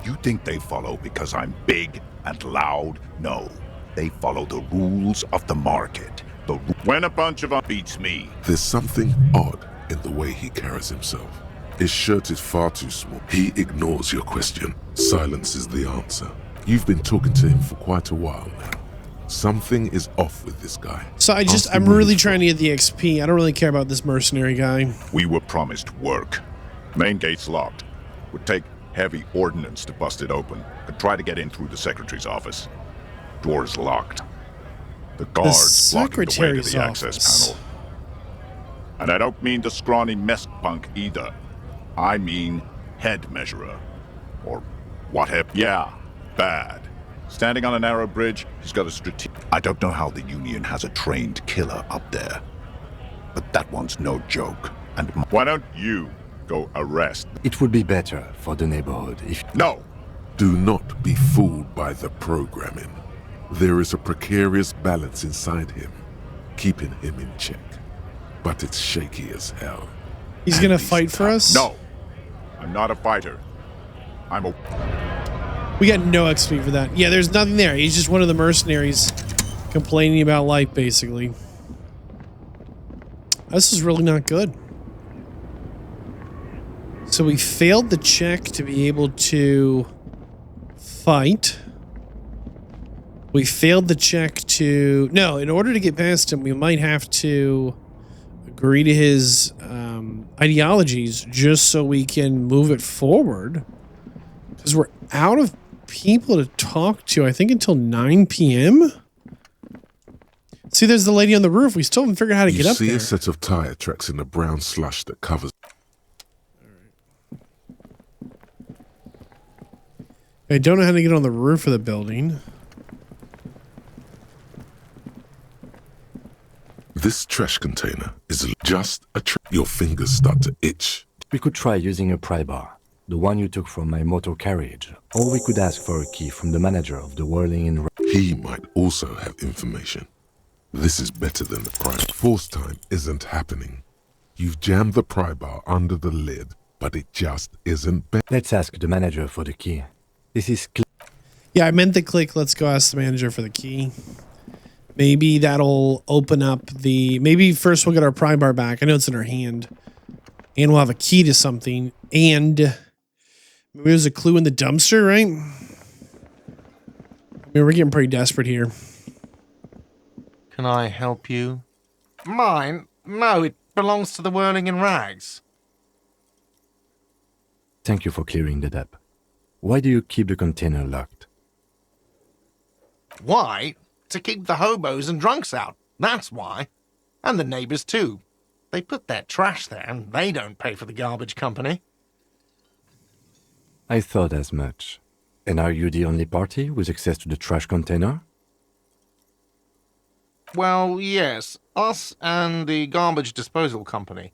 You think they follow because I'm big and loud? No. They follow the rules of the market. When a bunch of them beats me. There's something odd in the way he carries himself. His shirt is far too small. He ignores your question. Silence is the answer. You've been talking to him for quite a while now. Something is off with this guy. So I'm really trying to get the XP. I don't really care about this mercenary guy. We were promised work. Main gate's locked. Would take heavy ordnance to bust it open. Could try to get in through the secretary's office. Door's locked. The guards blocking the way to the access panel. And I don't mean the scrawny mess punk either. I mean head measurer. Or what have... Yeah, bad. Standing on a narrow bridge, he's got a strategic... I don't know how the Union has a trained killer up there. But that one's no joke. And why don't you go arrest... It would be better for the neighborhood if... No! Do not be fooled by the programming. There is a precarious balance inside him, keeping him in check. But it's shaky as hell. He's gonna fight for us? No! I'm not a fighter. I'm a... We got no XP for that. Yeah, there's nothing there. He's just one of the mercenaries complaining about life, basically. This is really not good. So we failed the check to be able to fight. We failed the check to... No, in order to get past him, we might have to agree to his ideologies just so we can move it forward. Because we're out of people to talk to, I think, until 9 p.m. See, there's the lady on the roof. We still haven't figured out how to get up You see there. a set of tire tracks in the brown slush that covers. I don't know how to get on the roof of the building. This trash container is just a Your fingers start to itch. We could try using a pry bar, the one you took from my motor carriage, or we could ask for a key from the manager of the Whirling in. He might also have information. This is better than the pry. Force time isn't happening. You've jammed the pry bar under the lid, but it just isn't. Let's ask the manager for the key. This is. Yeah, I meant to click. Let's go ask the manager for the key. Maybe that'll open up the... Maybe first we'll get our pry bar back. I know it's in our hand. And we'll have a key to something. And maybe there's a clue in the dumpster, right? I mean, we're getting pretty desperate here. Can I help you? Mine? No, it belongs to the Whirling in Rags. Thank you for clearing that up. Why do you keep the container locked? Why? To keep the hobos and drunks out. That's why. And the neighbors, too. They put their trash there, and they don't pay for the garbage company. I thought as much. And are you the only party with access to the trash container? Well, yes. Us and the garbage disposal company.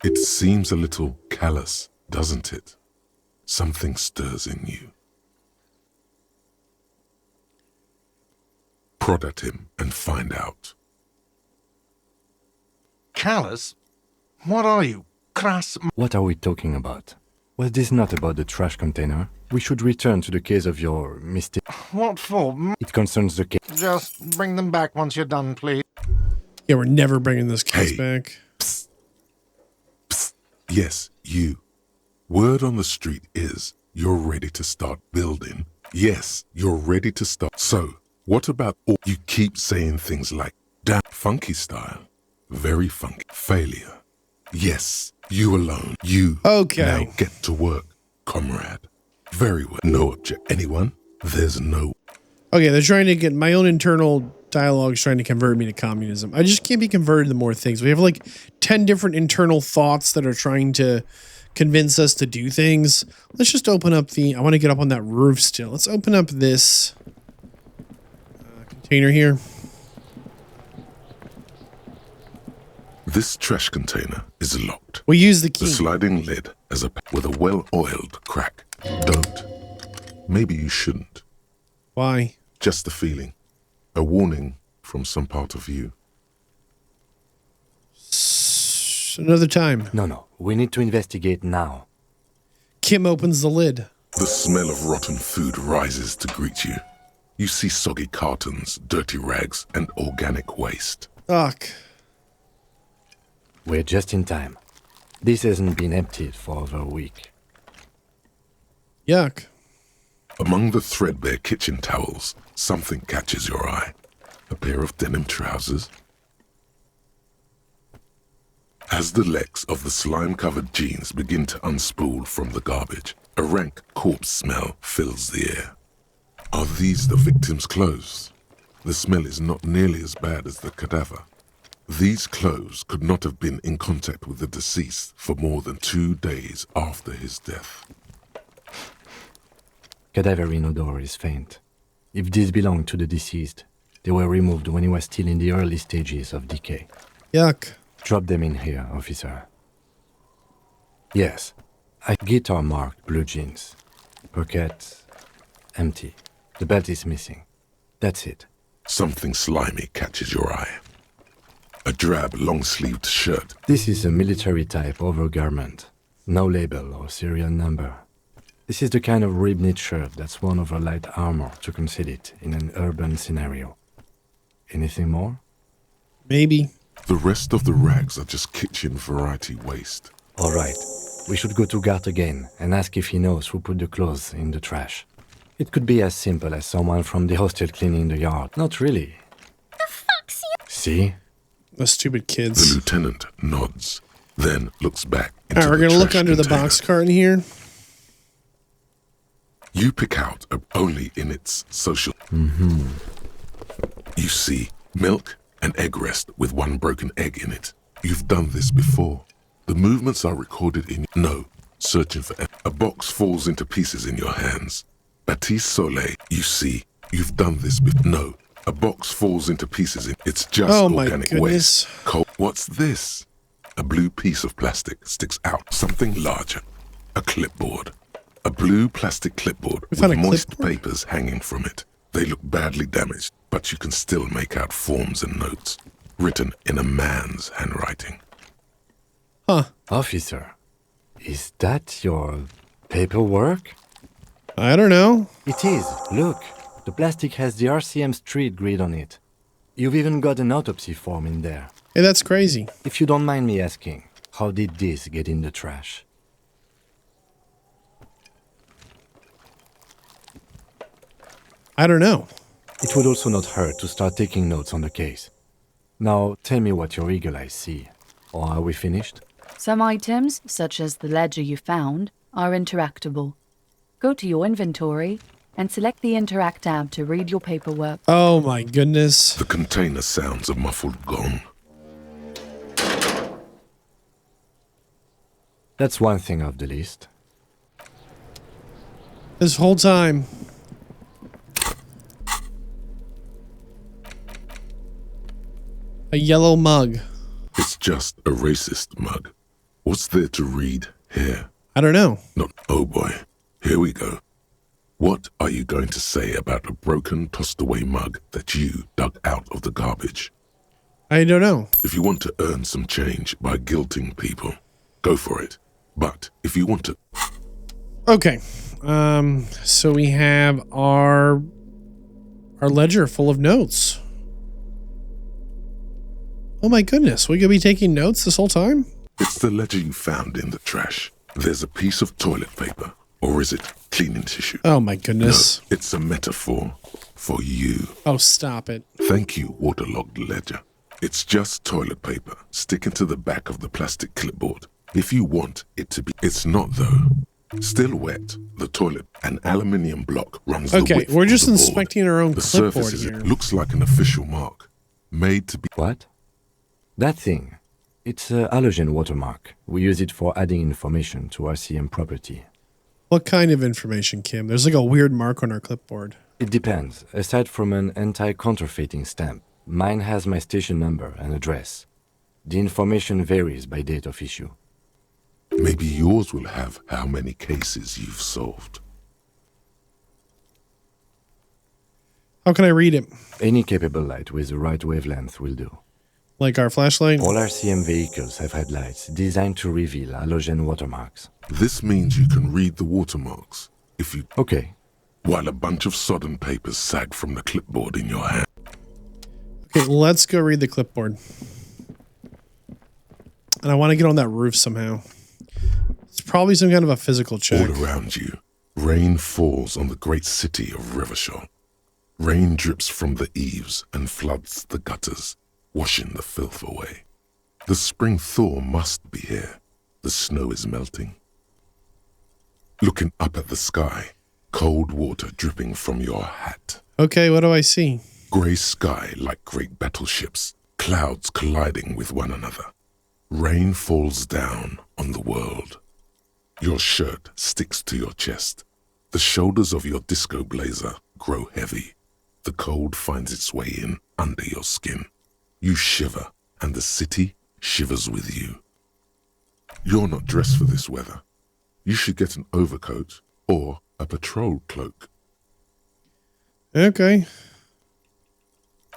It seems a little callous, doesn't it? Something stirs in you. Prod at him and find out. Callous? What are you? Crass? What are we talking about? Was this not about the trash container? We should return to the case of your mistake. What for? It concerns the case. Just bring them back once you're done, please. Yeah, we're never bringing this case back. Psst. Psst. Yes, you. Word on the street is you're ready to start building. Yes, you're ready to start. So, what about all you keep saying things like, damn, funky style, very funky, failure. Yes, you alone, you. Okay. Now get to work, comrade. Very well. No object. Anyone? There's no. Okay, they're trying to get my own internal dialogue, trying to convert me to communism. I just can't be converted to more things. We have like 10 different internal thoughts that are trying to convince us to do things. Let's just open up the... I want to get up on that roof still. Let's open up this container here. This trash container is locked. We use the key. The sliding lid as a with a well-oiled crack. Don't. Maybe you shouldn't. Why? Just a feeling. A warning from some part of you. Another time. No. We need to investigate now. Kim opens the lid. The smell of rotten food rises to greet you. You see soggy cartons, dirty rags, and organic waste. Ugh. We're just in time. This hasn't been emptied for over a week. Yuck. Among the threadbare kitchen towels, something catches your eye. A pair of denim trousers. As the legs of the slime-covered jeans begin to unspool from the garbage, a rank corpse smell fills the air. Are these the victim's clothes? The smell is not nearly as bad as the cadaver. These clothes could not have been in contact with the deceased for more than 2 days after his death. Cadaverine odor is faint. If these belong to the deceased, they were removed when he was still in the early stages of decay. Yuck. Drop them in here, officer. Yes. Guitar-marked blue jeans. Pockets empty. The belt is missing. That's it. Something slimy catches your eye. A drab, long-sleeved shirt. This is a military-type overgarment. No label or serial number. This is the kind of rib-knit shirt that's worn over light armor to conceal it in an urban scenario. Anything more? Maybe. The rest of the rags are just kitchen variety waste. All right. We should go to Gart again and ask if he knows who put the clothes in the trash. It could be as simple as someone from the hostel cleaning the yard. Not really. The fuck's you? See? The stupid kids. The lieutenant nods, then looks back into Alright, we're the going to look trash under the container. box carton here. You pick out only in its social. You see milk and egg rest with one broken egg in it. You've done this before. The movements are recorded in. No, searching for a box falls into pieces in your hands. Baptiste Soleil, you see, you've done this before. No, a box falls into pieces. It's just organic waste. What's this? A blue piece of plastic sticks out. Something larger. A clipboard. A blue plastic clipboard with moist papers hanging from it. They look badly damaged, but you can still make out forms and notes, written in a man's handwriting. Huh. Officer, is that your paperwork? I don't know. It is. Look, the plastic has the RCM street grid on it. You've even got an autopsy form in there. Hey, that's crazy. If you don't mind me asking, how did this get in the trash? I don't know. It would also not hurt to start taking notes on the case. Now, tell me what your eagle eyes see. Or are we finished? Some items, such as the ledger you found, are interactable. Go to your inventory and select the Interact tab to read your paperwork. Oh my goodness. The container sounds a muffled gong. That's one thing off the list. This whole time. A yellow mug. It's just a racist mug. What's there to read here? I don't know. No, oh boy. Here we go. What are you going to say about a broken, tossed-away mug that you dug out of the garbage? I don't know. If you want to earn some change by guilting people, go for it. But if you want to... Okay. So we have our ledger full of notes. Oh my goodness, we could be taking notes this whole time? It's the ledger you found in the trash. There's a piece of toilet paper. Or is it cleaning tissue? Oh my goodness. No, it's a metaphor for you. Oh, stop it. Thank you, waterlogged ledger. It's just toilet paper sticking to the back of the plastic clipboard. If you want it to be... It's not, though. Still wet, the toilet, an aluminium block runs the width of the board. Okay, we're just inspecting our own the clipboard surface here. looks like an official mark. Made to be... What? That thing. It's a halogen watermark. We use it for adding information to RCM property. What kind of information, Kim? There's like a weird mark on our clipboard. It depends. Aside from an anti-counterfeiting stamp, mine has my station number and address. The information varies by date of issue. Maybe yours will have how many cases you've solved. How can I read it? Any capable light with the right wavelength will do. Like our flashlight? All RCM vehicles have headlights designed to reveal halogen watermarks. This means you can read the watermarks if you... Okay. While a bunch of sodden papers sag from the clipboard in your hand. Okay, let's go read the clipboard. And I want to get on that roof somehow. It's probably some kind of a physical check. All around you, rain falls on the great city of Revachol. Rain drips from the eaves and floods the gutters, washing the filth away. The spring thaw must be here. The snow is melting. Looking up at the sky, cold water dripping from your hat. Okay, what do I see? Grey sky like great battleships, clouds colliding with one another. Rain falls down on the world. Your shirt sticks to your chest. The shoulders of your disco blazer grow heavy. The cold finds its way in under your skin. You shiver, and the city shivers with you. You're not dressed for this weather. You should get an overcoat or a patrol cloak. Okay.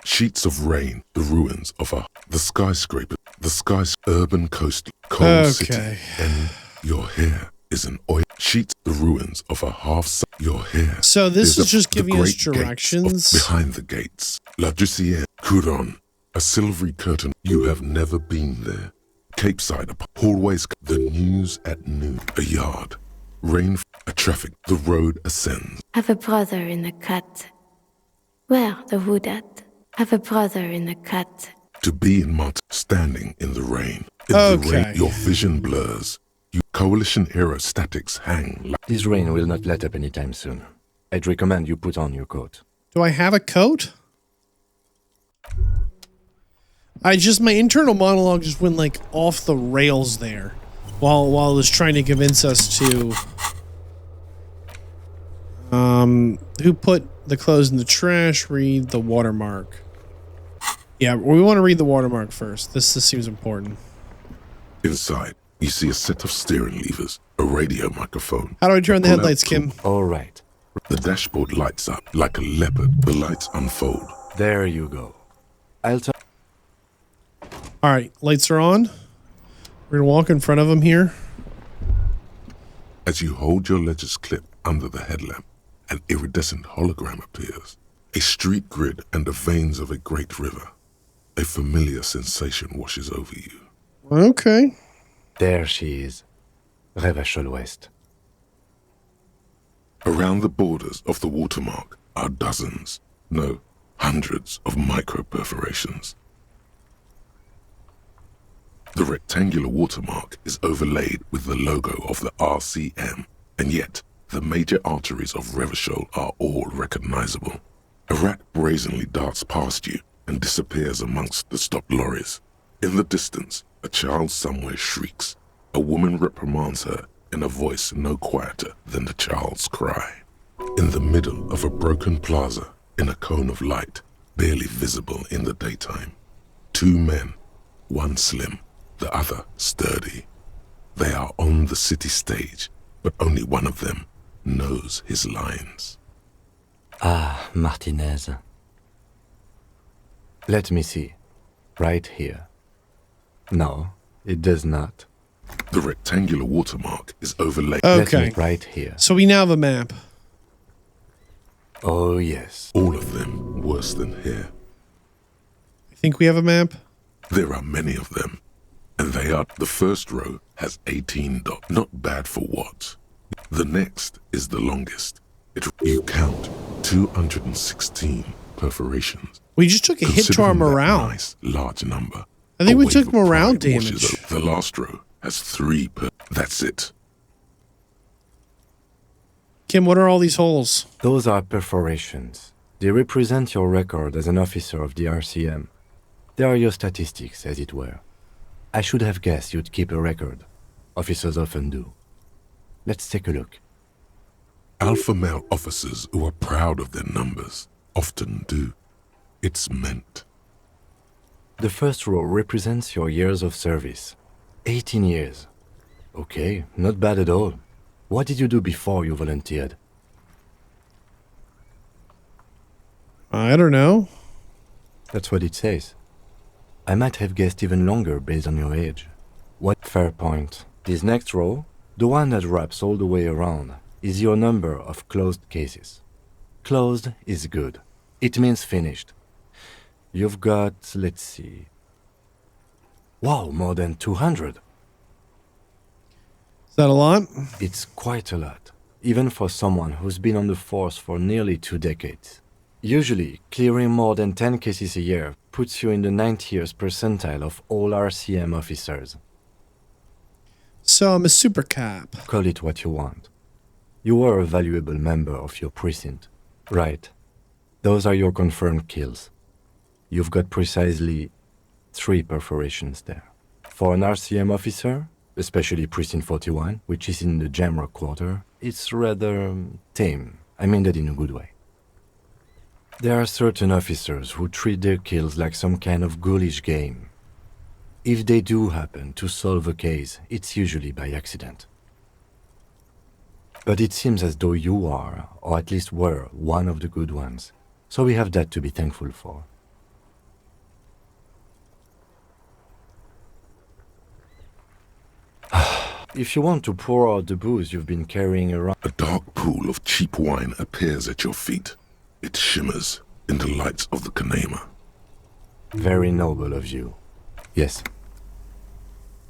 Sheets of rain, the ruins of the skyscraper, the sky's urban coast, cold city, and your hair is an oil. Sheets, the ruins of a your hair. So this is just giving us directions. Behind the gates, La Ducienne, Couronne, a silvery curtain. You have never been there. Cape side, hallways, the news at noon, a yard, rain, a traffic, the road ascends. Have a brother in the cut. Where the wood at? Have a brother in the cut. To be in standing in the rain. In the rain, your vision blurs. Coalition-era statics hang. This rain will not let up anytime soon. I'd recommend you put on your coat. Do I have a coat? My internal monologue just went like off the rails there while it was trying to convince us to who put the clothes in the trash, read the watermark. Yeah, we want to read the watermark first. This seems important. Inside, you see a set of steering levers, a radio microphone. How do I turn the headlights, Kim? All right. The dashboard lights up like a leopard. The lights unfold. There you go. All right, lights are on. We're gonna walk in front of them here. As you hold your ledger's clip under the headlamp, an iridescent hologram appears. A street grid and the veins of a great river. A familiar sensation washes over you. Okay. There she is. Revachol West. Around the borders of the watermark are dozens, no, hundreds of micro-perforations. The rectangular watermark is overlaid with the logo of the RCM, and yet the major arteries of Revachol are all recognizable. A rat brazenly darts past you and disappears amongst the stopped lorries. In the distance, a child somewhere shrieks. A woman reprimands her in a voice no quieter than the child's cry. In the middle of a broken plaza, in a cone of light, barely visible in the daytime, two men, one slim, the other sturdy. They are on the city stage, but only one of them knows his lines. Ah, Martinez. Let me see. Right here. No, it does not. The rectangular watermark is overlaid. Okay. Right here. So we now have a map. Oh, yes. All of them worse than here. I think we have a map. There are many of them. And they are, the first row has 18 dots. Not bad for what? The next is the longest. You count 216 perforations. We just took a hit to our morale. Nice, large number. I think we took morale damage. The last row has 3 per. That's it. Kim, what are all these holes? Those are perforations. They represent your record as an officer of the RCM. They are your statistics, as it were. I should have guessed you'd keep a record. Officers often do. Let's take a look. Alpha male officers who are proud of their numbers often do. It's meant. The first row represents your years of service. 18 years. Okay, not bad at all. What did you do before you volunteered? I don't know. That's what it says. I might have guessed even longer based on your age. What fair point. This next row, the one that wraps all the way around, is your number of closed cases. Closed is good. It means finished. You've got, let's see. Wow, more than 200. Is that a lot? It's quite a lot, even for someone who's been on the force for nearly 2 decades. Usually, clearing more than 10 cases a year puts you in the 90th percentile of all RCM officers. So I'm a super cop. Call it what you want. You are a valuable member of your precinct. Right. Those are your confirmed kills. You've got precisely 3 perforations there. For an RCM officer, especially Precinct 41, which is in the Jamrock quarter, it's rather tame. I mean that in a good way. There are certain officers who treat their kills like some kind of ghoulish game. If they do happen to solve a case, it's usually by accident. But it seems as though you are, or at least were, one of the good ones. So we have that to be thankful for. If you want to pour out the booze you've been carrying around... A dark pool of cheap wine appears at your feet. It shimmers in the lights of the Kanema. Very noble of you. Yes.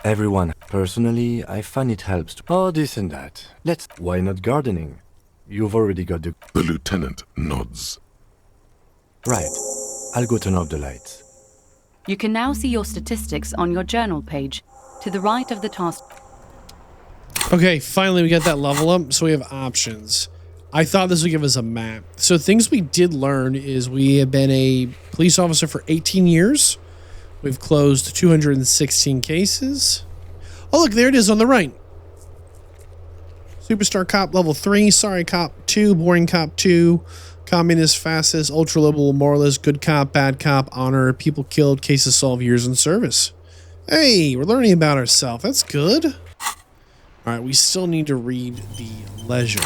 Everyone. Personally, I find it helps to... Oh, this and that. Why not gardening? You've already got the... The lieutenant nods. Right. I'll go turn off the lights. You can now see your statistics on your journal page, to the right of the task. Okay, finally we got that level up, so we have options. I thought this would give us a map. So things we did learn is we have been a police officer for 18 years. We've closed 216 cases. Oh, look, there it is on the right. Superstar Cop level 3, Sorry Cop 2, Boring Cop 2, Communist, Fascist, Ultra Liberal, Moralist, Good Cop, Bad Cop, Honor, People Killed, Cases Solved, Years in Service. Hey, we're learning about ourselves. That's good. All right, we still need to read the ledger.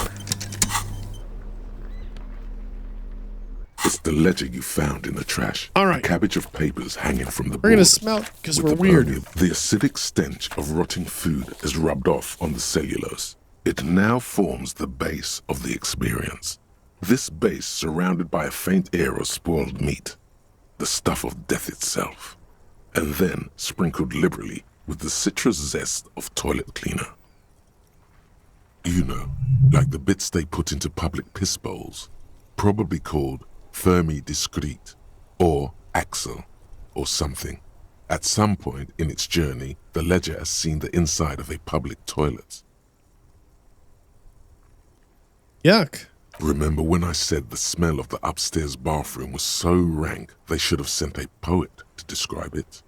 It's the ledger you found in the trash. All right. A cabbage of papers hanging from the We're going to borders. smell it because With we're the weird. The acidic stench of rotting food is rubbed off on the cellulose. It now forms the base of the experience. This base surrounded by a faint air of spoiled meat, the stuff of death itself, and then sprinkled liberally with the citrus zest of toilet cleaner. You know, like the bits they put into public piss bowls, probably called Fermi Discrete, or Axel, or something. At some point in its journey, the ledger has seen the inside of a public toilet. Yuck. Remember when I said the smell of the upstairs bathroom was so rank they should have sent a poet to describe it?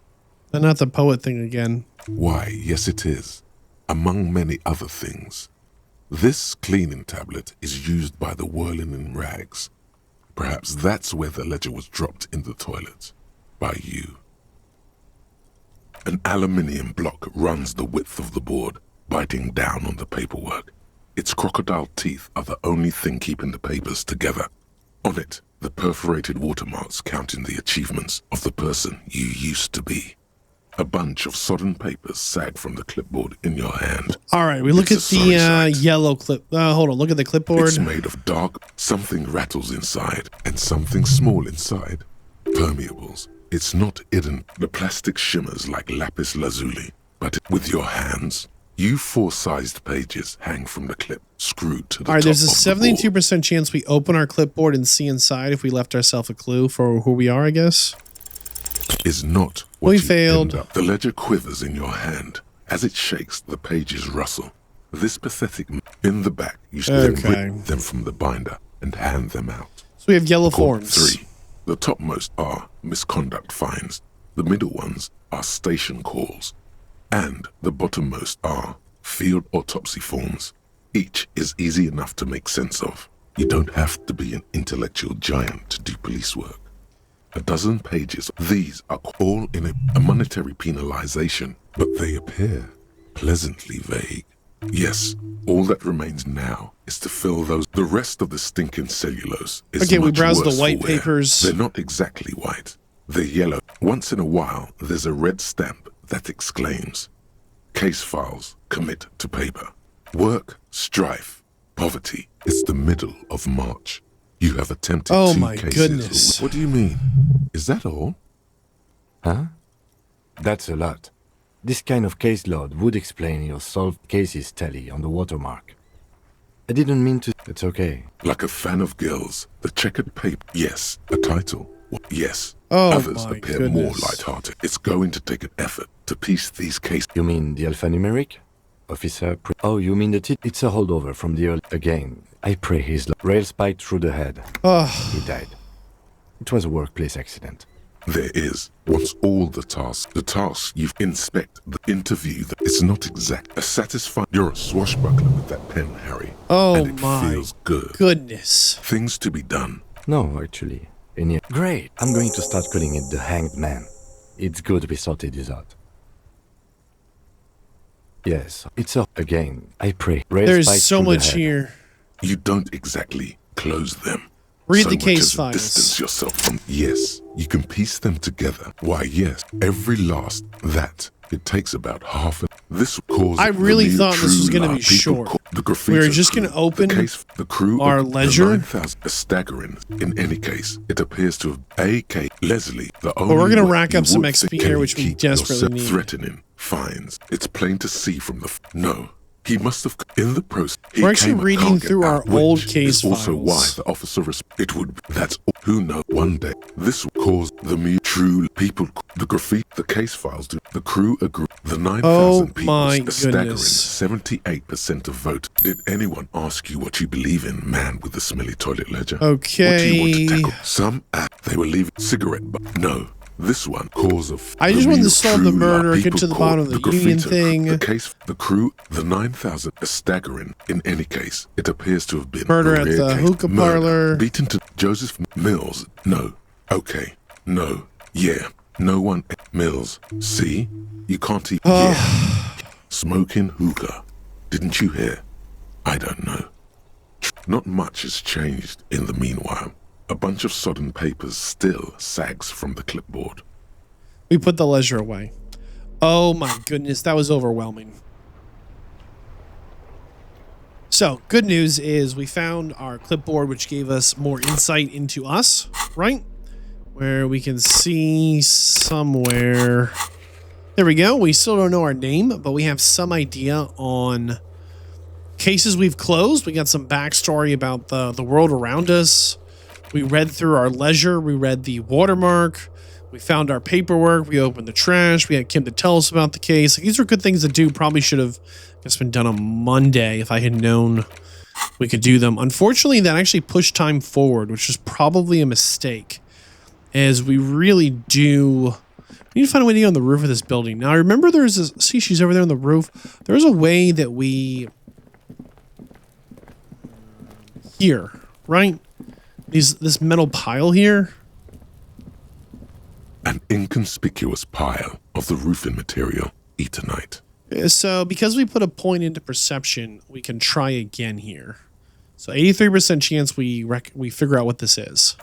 Not the poet thing again. Why, yes it is. Among many other things. This cleaning tablet is used by the whirling in rags. Perhaps that's where the ledger was dropped in the toilet. By you. An aluminium block runs the width of the board, biting down on the paperwork. Its crocodile teeth are the only thing keeping the papers together. On it, the perforated watermarks counting the achievements of the person you used to be. A bunch of sodden papers sag from the clipboard in your hand. All right, we look at the yellow clip. Hold on, look at the clipboard. It's made of dark, something rattles inside, and something small inside. Permeables. It's not hidden. The plastic shimmers like lapis lazuli, but with your hands, you 4-sized pages hang from the clip, screwed to the top. All right, there's a of the board. 72% chance we open our clipboard and see inside if we left ourselves a clue for who we are, I guess. Is not what We you failed. end up. The ledger quivers in your hand. As it shakes, the pages rustle. This pathetic in the back, you then rip them from the binder and hand them out. So we have yellow Called forms. 3. The topmost are misconduct fines. The middle ones are station calls. And the bottommost are field autopsy forms. Each is easy enough to make sense of. You don't have to be an intellectual giant to do police work. A dozen pages. These are all in a monetary penalization, but they appear pleasantly vague. Yes, all that remains now is to fill those. The rest of the stinking cellulose is Okay, we much browse the worse white for wear. papers. They're not exactly white. They're yellow. Once in a while, there's a red stamp that exclaims, "Case files commit to paper. Work, strife, poverty." It's the middle of March. You have attempted 2 my cases. goodness. What do you mean? Is that all? Huh? That's a lot. This kind of caseload would explain your solved cases tally on the watermark. I didn't mean to. It's okay. Like a fan of girls, the checkered paper. Yes, a title. Yes. Oh, Others my appear more goodness. lighthearted. It's going to take an effort to piece these cases. You mean the alphanumeric? Officer. Oh, you mean the It's a holdover from the early. Again, I pray his rail spiked through the head. He died. It was a workplace accident. There is, once all the tasks you inspect, the interview, it's not exact. A satisfying. You're a swashbuckler with that pen, Harry. Oh and it my feels good. goodness. Things to be done. No, actually. Great. I'm going to start calling it the Hanged Man. It's good we sorted this out. Yes, it's a. Again, I pray. Rail There's spiked so through the much head. here. You don't exactly close them. Read so the much case as files. Distance yourself from. Yes, you can piece them together. Why, yes, every last that. It takes about half an. This causes. I really thought this was going to be short. The We were just going to open the crew our of the ledger. 9,000 is staggering. In any case, it appears to have A.K. Leslie, the But only we're going to way rack you up some would XP think here, you which we keep desperately yourself need. Threatening fines. It's plain to see from the. No, He must have in the process. We're actually reading through our old case files. Also, why files. the officer it would. That's who knows. One day, this will cause the true people. The graffiti, the case files do. The crew agree. The 9,000 people. A staggering 78% of vote. Did anyone ask you what you believe in, man with the smelly toilet ledger? Okay. What do you want to tackle? Some they were leaving cigarette, but no. This one, cause of. I just wanted to solve the murder, get to the bottom of the union thing. The case, the crew, the 9,000 is staggering. In any case, it appears to have been murder a at rare the case. hookah parlor. Beaten to Joseph Mills. No. Okay. No. Yeah. No one. Mills. See? You can't even. Yeah. Smoking hookah. Didn't you hear? I don't know. Not much has changed in the meanwhile. A bunch of sodden papers still sags from the clipboard. We put the ledger away. Oh my goodness, that was overwhelming. So, good news is we found our clipboard, which gave us more insight into us, right? Where we can see somewhere. There we go. We still don't know our name, but we have some idea on cases we've closed. We got some backstory about the world around us. We read through our ledger. We read the watermark. We found our paperwork. We opened the trash. We had Kim to tell us about the case. These are good things to do. Probably should have just been done on Monday if I had known we could do them. Unfortunately, that actually pushed time forward, which is probably a mistake, as we really do. We need to find a way to get on the roof of this building. Now, I remember there's a. See, she's over there on the roof. There's a way that we. Here, right? This metal pile here. An inconspicuous pile of the roofing material, Eternite. So because we put a point into perception, we can try again here. So 83% chance we figure out what this is.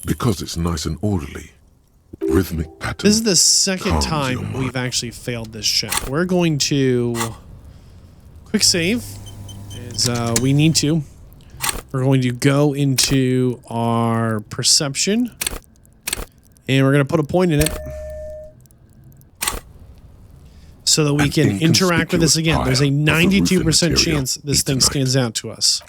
Because it's nice and orderly. Rhythmic pattern. This is the second time we've actually failed this check. We're going to quick save. We need to. We're going to go into our perception, and we're going to put a point in it so that we can interact with this again. There's a 92% chance this thing stands out to us.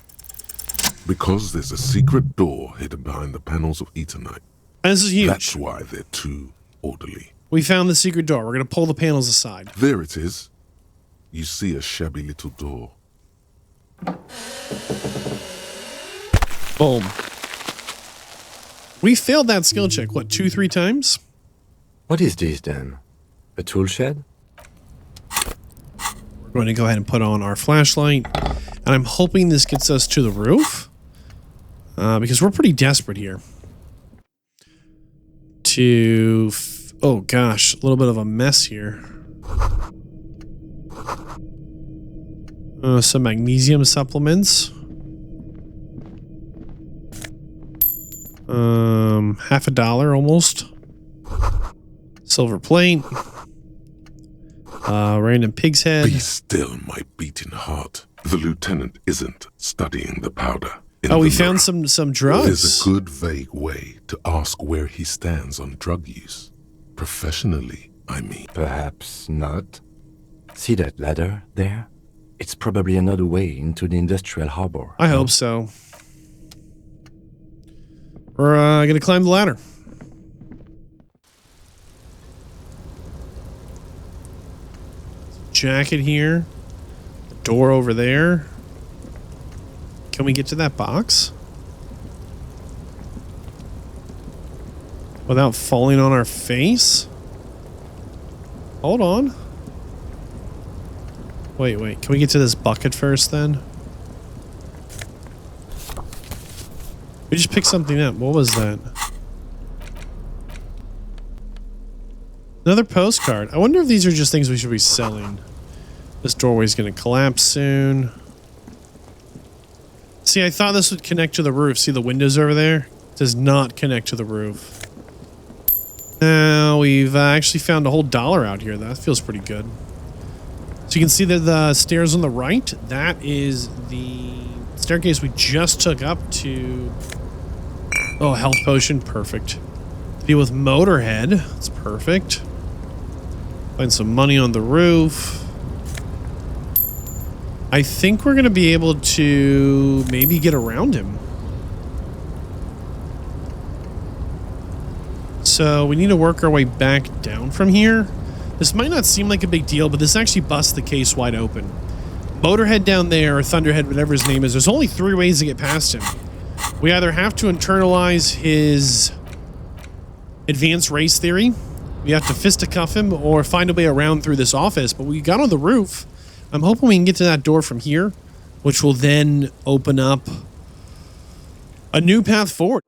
Because there's a secret door hidden behind the panels of Eternite. And this is huge. That's why they're too orderly. We found the secret door. We're going to pull the panels aside. There it is. You see a shabby little door. Boom. We failed that skill check, what, 2-3 times? What is this then? A tool shed? We're going to go ahead and put on our flashlight. And I'm hoping this gets us to the roof. Because we're pretty desperate here. Oh gosh, a little bit of a mess here. Some magnesium supplements. $50 almost. Silver plate. Random pig's head. Be still, my beating heart. The lieutenant isn't studying the powder. We found some drugs. There's a good vague way to ask where he stands on drug use. Professionally, I mean. Perhaps not. See that ladder there? It's probably another way into the industrial harbor. I hope so. We're gonna climb the ladder. Jacket here. Door over there. Can we get to that box? Without falling on our face? Hold on. Wait. Can we get to this bucket first then? We just picked something up. What was that? Another postcard. I wonder if these are just things we should be selling. This doorway's gonna collapse soon. See, I thought this would connect to the roof. See the windows over there? It does not connect to the roof. Now, we've actually found a whole $1 out here. That feels pretty good. So you can see that the stairs on the right, that is the staircase we just took up to... Oh, health potion. Perfect. Deal with Motorhead. That's perfect. Find some money on the roof. I think we're going to be able to maybe get around him. So we need to work our way back down from here. This might not seem like a big deal, but this actually busts the case wide open. Motorhead down there, or Thunderhead, whatever his name is, there's only 3 ways to get past him. We either have to internalize his advanced race theory, we have to fisticuff him, or find a way around through this office. But we got on the roof. I'm hoping we can get to that door from here, which will then open up a new path forward.